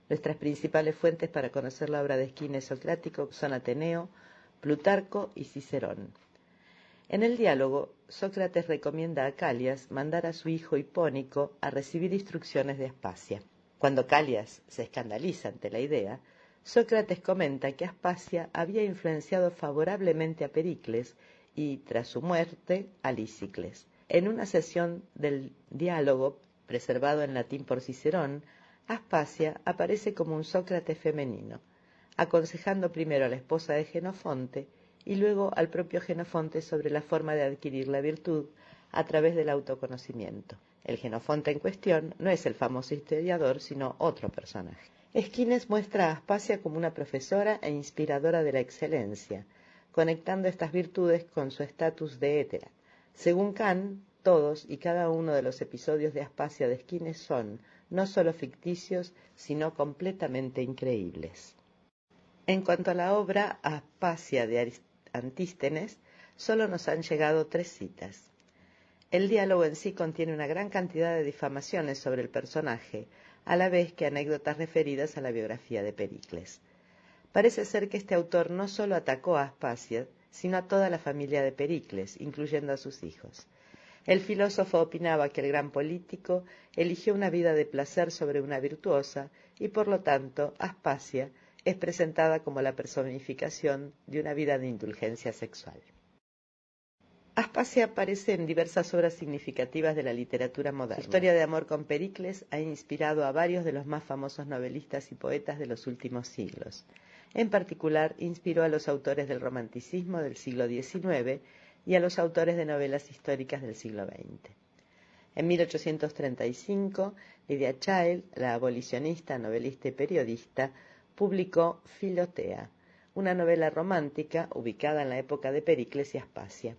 Nuestras principales fuentes para conocer la obra de Esquines Socrático son Ateneo, Plutarco y Cicerón. En el diálogo, Sócrates recomienda a Calias mandar a su hijo Hipónico a recibir instrucciones de Aspasia. Cuando Calias se escandaliza ante la idea, Sócrates comenta que Aspasia había influenciado favorablemente a Pericles y, tras su muerte, a Lísicles. En una sesión del diálogo, preservado en latín por Cicerón, Aspasia aparece como un Sócrates femenino, aconsejando primero a la esposa de Jenofonte y luego al propio Jenofonte sobre la forma de adquirir la virtud a través del autoconocimiento. El Jenofonte en cuestión no es el famoso historiador, sino otro personaje. Esquines muestra a Aspasia como una profesora e inspiradora de la excelencia, conectando estas virtudes con su estatus de hétera. Según Kant, todos y cada uno de los episodios de Aspasia de Esquines son no solo ficticios, sino completamente increíbles. En cuanto a la obra Aspasia de Antístenes, solo nos han llegado 3 citas. El diálogo en sí contiene una gran cantidad de difamaciones sobre el personaje, a la vez que anécdotas referidas a la biografía de Pericles. Parece ser que este autor no solo atacó a Aspasia, sino a toda la familia de Pericles, incluyendo a sus hijos. El filósofo opinaba que el gran político eligió una vida de placer sobre una virtuosa y, por lo tanto, Aspasia es presentada como la personificación de una vida de indulgencia sexual. Aspasia aparece en diversas obras significativas de la literatura moderna. La historia de amor con Pericles ha inspirado a varios de los más famosos novelistas y poetas de los últimos siglos. En particular, inspiró a los autores del romanticismo del siglo XIX y a los autores de novelas históricas del siglo XX. En 1835, Lydia Child, la abolicionista, novelista y periodista, publicó Filotea, una novela romántica ubicada en la época de Pericles y Aspasia.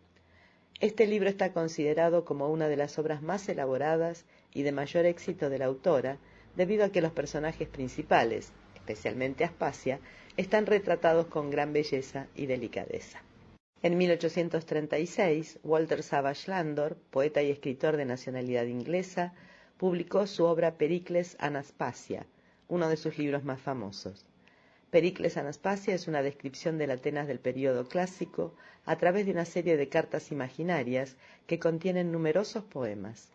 Este libro está considerado como una de las obras más elaboradas y de mayor éxito de la autora, debido a que los personajes principales, especialmente Aspasia, están retratados con gran belleza y delicadeza. En 1836, Walter Savage Landor, poeta y escritor de nacionalidad inglesa, publicó su obra Pericles and Aspasia, uno de sus libros más famosos. Pericles and Aspasia es una descripción del Atenas del período clásico a través de una serie de cartas imaginarias que contienen numerosos poemas.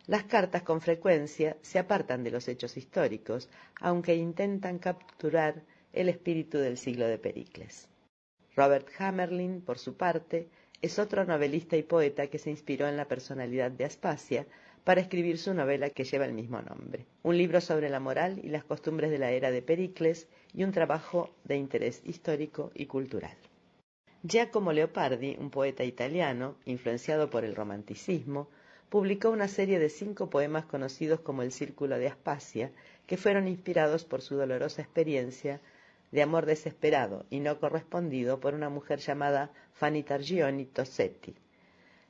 Las cartas con frecuencia se apartan de los hechos históricos, aunque intentan capturar el espíritu del siglo de Pericles. Robert Hammerlin, por su parte, es otro novelista y poeta que se inspiró en la personalidad de Aspasia para escribir su novela que lleva el mismo nombre, un libro sobre la moral y las costumbres de la era de Pericles y un trabajo de interés histórico y cultural. Giacomo Leopardi, un poeta italiano, influenciado por el romanticismo, publicó una serie de 5 poemas conocidos como El Círculo de Aspasia, que fueron inspirados por su dolorosa experiencia de amor desesperado y no correspondido por una mujer llamada Fanny Targioni Tossetti.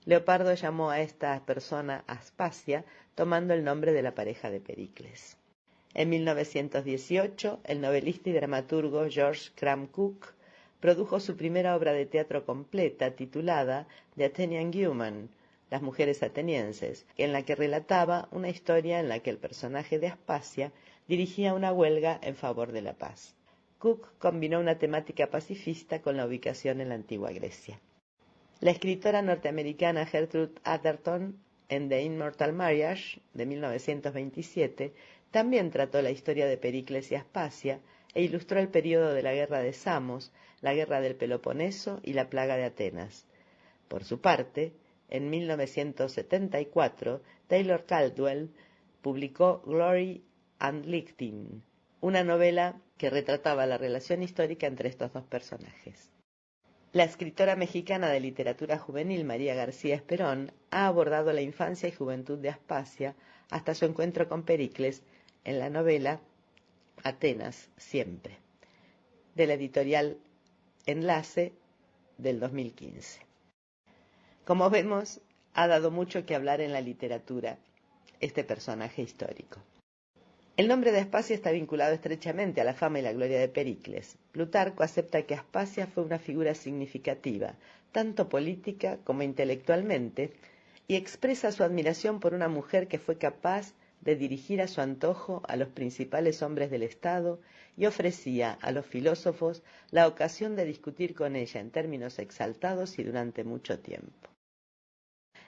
Leopardo llamó a esta persona Aspasia, tomando el nombre de la pareja de Pericles. En 1918, el novelista y dramaturgo George Cram Cook produjo su primera obra de teatro completa titulada The Athenian Women, Las mujeres atenienses, en la que relataba una historia en la que el personaje de Aspasia dirigía una huelga en favor de la paz. Cook combinó una temática pacifista con la ubicación en la antigua Grecia. La escritora norteamericana Gertrude Atherton, en The Immortal Marriage, de 1927, también trató la historia de Pericles y Aspasia e ilustró el período de la Guerra de Samos, la Guerra del Peloponeso y la Plaga de Atenas. Por su parte, en 1974, Taylor Caldwell publicó Glory and Lichting, una novela que retrataba la relación histórica entre estos dos personajes. La escritora mexicana de literatura juvenil María García Esperón ha abordado la infancia y juventud de Aspasia hasta su encuentro con Pericles en la novela Atenas siempre, de la editorial Enlace del 2015. Como vemos, ha dado mucho que hablar en la literatura este personaje histórico. El nombre de Aspasia está vinculado estrechamente a la fama y la gloria de Pericles. Plutarco acepta que Aspasia fue una figura significativa, tanto política como intelectualmente, y expresa su admiración por una mujer que fue capaz de dirigir a su antojo a los principales hombres del Estado y ofrecía a los filósofos la ocasión de discutir con ella en términos exaltados y durante mucho tiempo.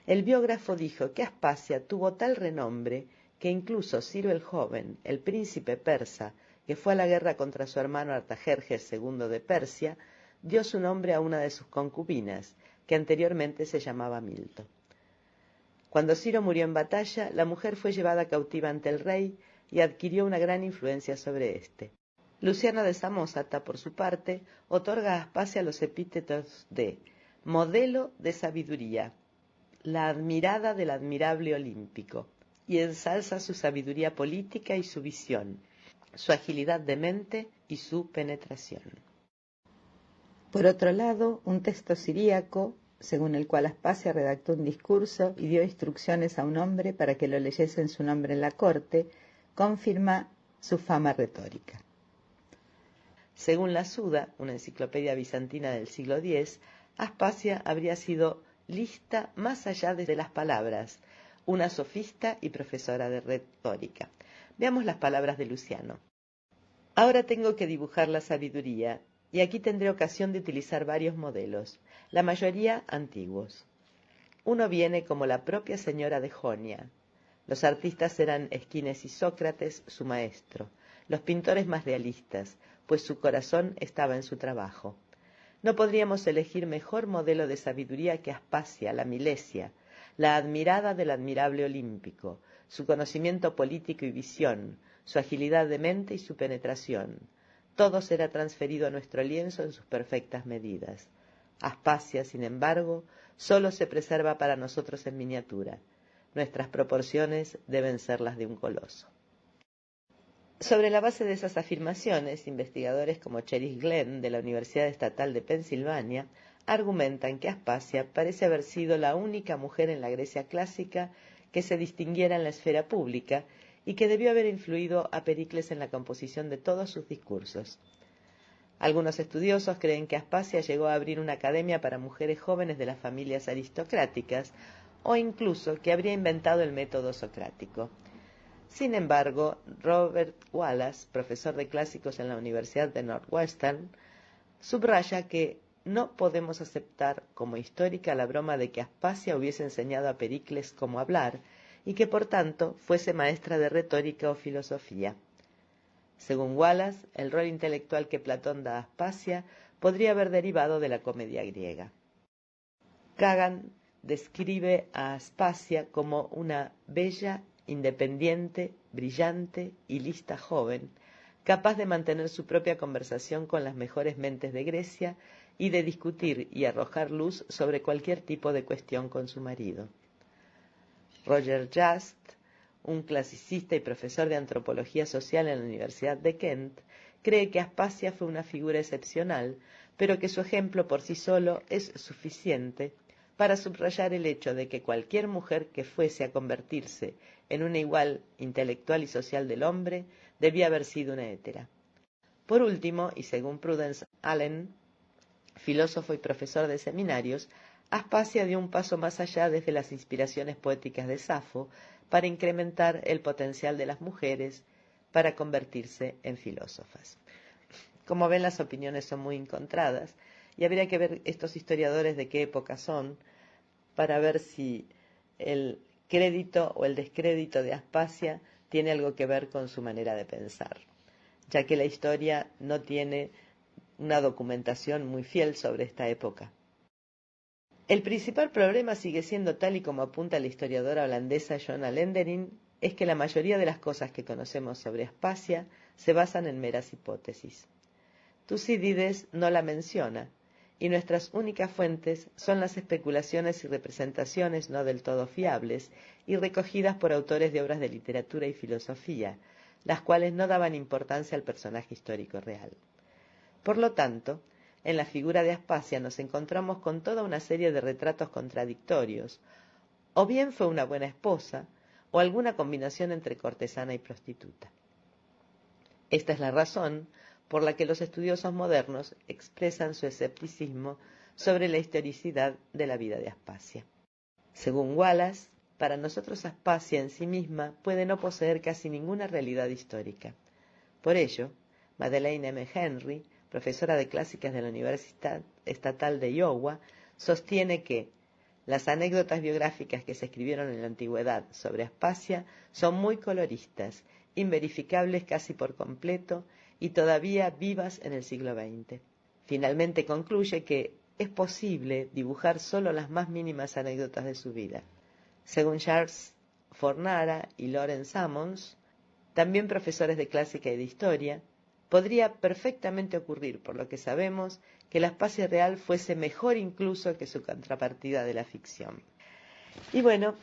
El biógrafo dijo que Aspasia tuvo tal renombre que incluso Ciro el Joven, el príncipe persa, que fue a la guerra contra su hermano Artajerjes II de Persia, dio su nombre a una de sus concubinas, que anteriormente se llamaba Milto. Cuando Ciro murió en batalla, la mujer fue llevada cautiva ante el rey y adquirió una gran influencia sobre éste. Luciano de Samosata, por su parte, otorga a Aspasia los epítetos de modelo de sabiduría, la admirada del admirable olímpico, y ensalza su sabiduría política y su visión, su agilidad de mente y su penetración. Por otro lado, un texto siríaco, según el cual Aspasia redactó un discurso y dio instrucciones a un hombre para que lo leyese en su nombre en la corte, confirma su fama retórica. Según la Suda, una enciclopedia bizantina del siglo X, Aspasia habría sido lista más allá de las palabras, una sofista y profesora de retórica. Veamos las palabras de Luciano. Ahora tengo que dibujar la sabiduría, y aquí tendré ocasión de utilizar varios modelos, la mayoría antiguos. Uno viene como la propia señora de Jonia. Los artistas eran Esquines y Sócrates, su maestro, los pintores más realistas, pues su corazón estaba en su trabajo. No podríamos elegir mejor modelo de sabiduría que Aspasia, la Milesia, la admirada del admirable olímpico, su conocimiento político y visión, su agilidad de mente y su penetración. Todo será transferido a nuestro lienzo en sus perfectas medidas. Aspasia, sin embargo, solo se preserva para nosotros en miniatura. Nuestras proporciones deben ser las de un coloso. Sobre la base de esas afirmaciones, investigadores como Cheryl Glenn, de la Universidad Estatal de Pensilvania, argumentan que Aspasia parece haber sido la única mujer en la Grecia clásica que se distinguiera en la esfera pública y que debió haber influido a Pericles en la composición de todos sus discursos. Algunos estudiosos creen que Aspasia llegó a abrir una academia para mujeres jóvenes de las familias aristocráticas o incluso que habría inventado el método socrático. Sin embargo, Robert Wallace, profesor de clásicos en la Universidad de Northwestern, subraya que no podemos aceptar como histórica la broma de que Aspasia hubiese enseñado a Pericles cómo hablar y que por tanto fuese maestra de retórica o filosofía. Según Wallace, el rol intelectual que Platón da a Aspasia podría haber derivado de la comedia griega. Kagan describe a Aspasia como una bella, independiente, brillante y lista joven, capaz de mantener su propia conversación con las mejores mentes de Grecia y de discutir y arrojar luz sobre cualquier tipo de cuestión con su marido. Roger Just, un clasicista y profesor de antropología social en la Universidad de Kent, cree que Aspasia fue una figura excepcional, pero que su ejemplo por sí solo es suficiente para subrayar el hecho de que cualquier mujer que fuese a convertirse en una igual intelectual y social del hombre debía haber sido una hétera. Por último, y según Prudence Allen, filósofo y profesor de seminarios, Aspasia dio un paso más allá desde las inspiraciones poéticas de Safo para incrementar el potencial de las mujeres para convertirse en filósofas. Como ven, las opiniones son muy encontradas y habría que ver estos historiadores de qué época son para ver si el crédito o el descrédito de Aspasia tiene algo que ver con su manera de pensar, ya que la historia no tiene una documentación muy fiel sobre esta época. El principal problema sigue siendo, tal y como apunta la historiadora holandesa Joanna Lenderin, es que la mayoría de las cosas que conocemos sobre Aspasia se basan en meras hipótesis. Tucídides no la menciona, y nuestras únicas fuentes son las especulaciones y representaciones no del todo fiables y recogidas por autores de obras de literatura y filosofía, las cuales no daban importancia al personaje histórico real. Por lo tanto, en la figura de Aspasia nos encontramos con toda una serie de retratos contradictorios. O bien fue una buena esposa, o alguna combinación entre cortesana y prostituta. Esta es la razón por la que los estudiosos modernos expresan su escepticismo sobre la historicidad de la vida de Aspasia. Según Wallace, para nosotros Aspasia en sí misma puede no poseer casi ninguna realidad histórica. Por ello, Madeleine M. Henry, profesora de clásicas de la Universidad Estatal de Iowa, sostiene que las anécdotas biográficas que se escribieron en la antigüedad sobre Aspasia son muy coloristas, inverificables casi por completo y todavía vivas en el siglo XX. Finalmente concluye que es posible dibujar solo las más mínimas anécdotas de su vida. Según Charles Fornara y Lawrence Sammons, también profesores de clásica y de historia, podría perfectamente ocurrir, por lo que sabemos, que la Aspasia real fuese mejor incluso que su contrapartida de la ficción. Y bueno,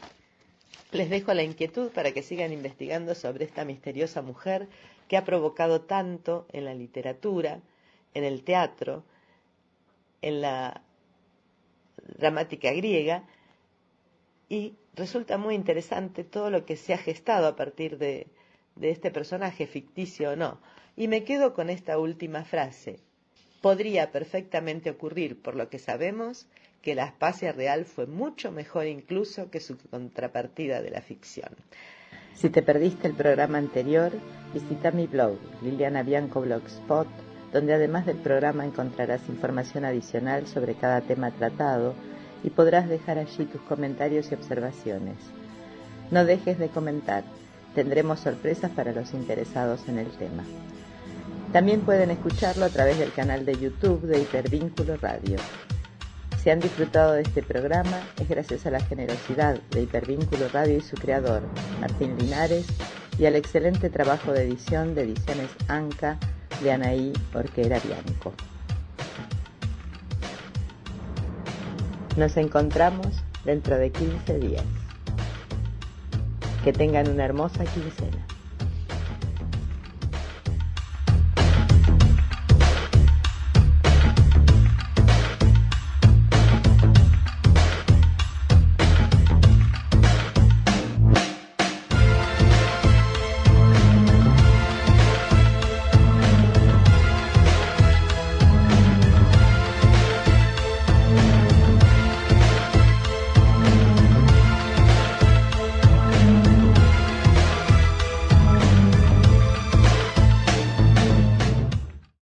les dejo la inquietud para que sigan investigando sobre esta misteriosa mujer que ha provocado tanto en la literatura, en el teatro, en la dramática griega, y resulta muy interesante todo lo que se ha gestado a partir de este personaje, ficticio o no. Y me quedo con esta última frase. Podría perfectamente ocurrir, por lo que sabemos, que la Aspasia real fue mucho mejor incluso que su contrapartida de la ficción. Si te perdiste el programa anterior, visita mi blog, Liliana Bianco Blogspot, donde además del programa encontrarás información adicional sobre cada tema tratado y podrás dejar allí tus comentarios y observaciones. No dejes de comentar, tendremos sorpresas para los interesados en el tema. También pueden escucharlo a través del canal de YouTube de Hipervínculo Radio. Si han disfrutado de este programa, es gracias a la generosidad de Hipervínculo Radio y su creador, Martín Linares, y al excelente trabajo de edición de Ediciones Anca de Anaí Orquera Bianco. Nos encontramos dentro de 15 días. Que tengan una hermosa quincena.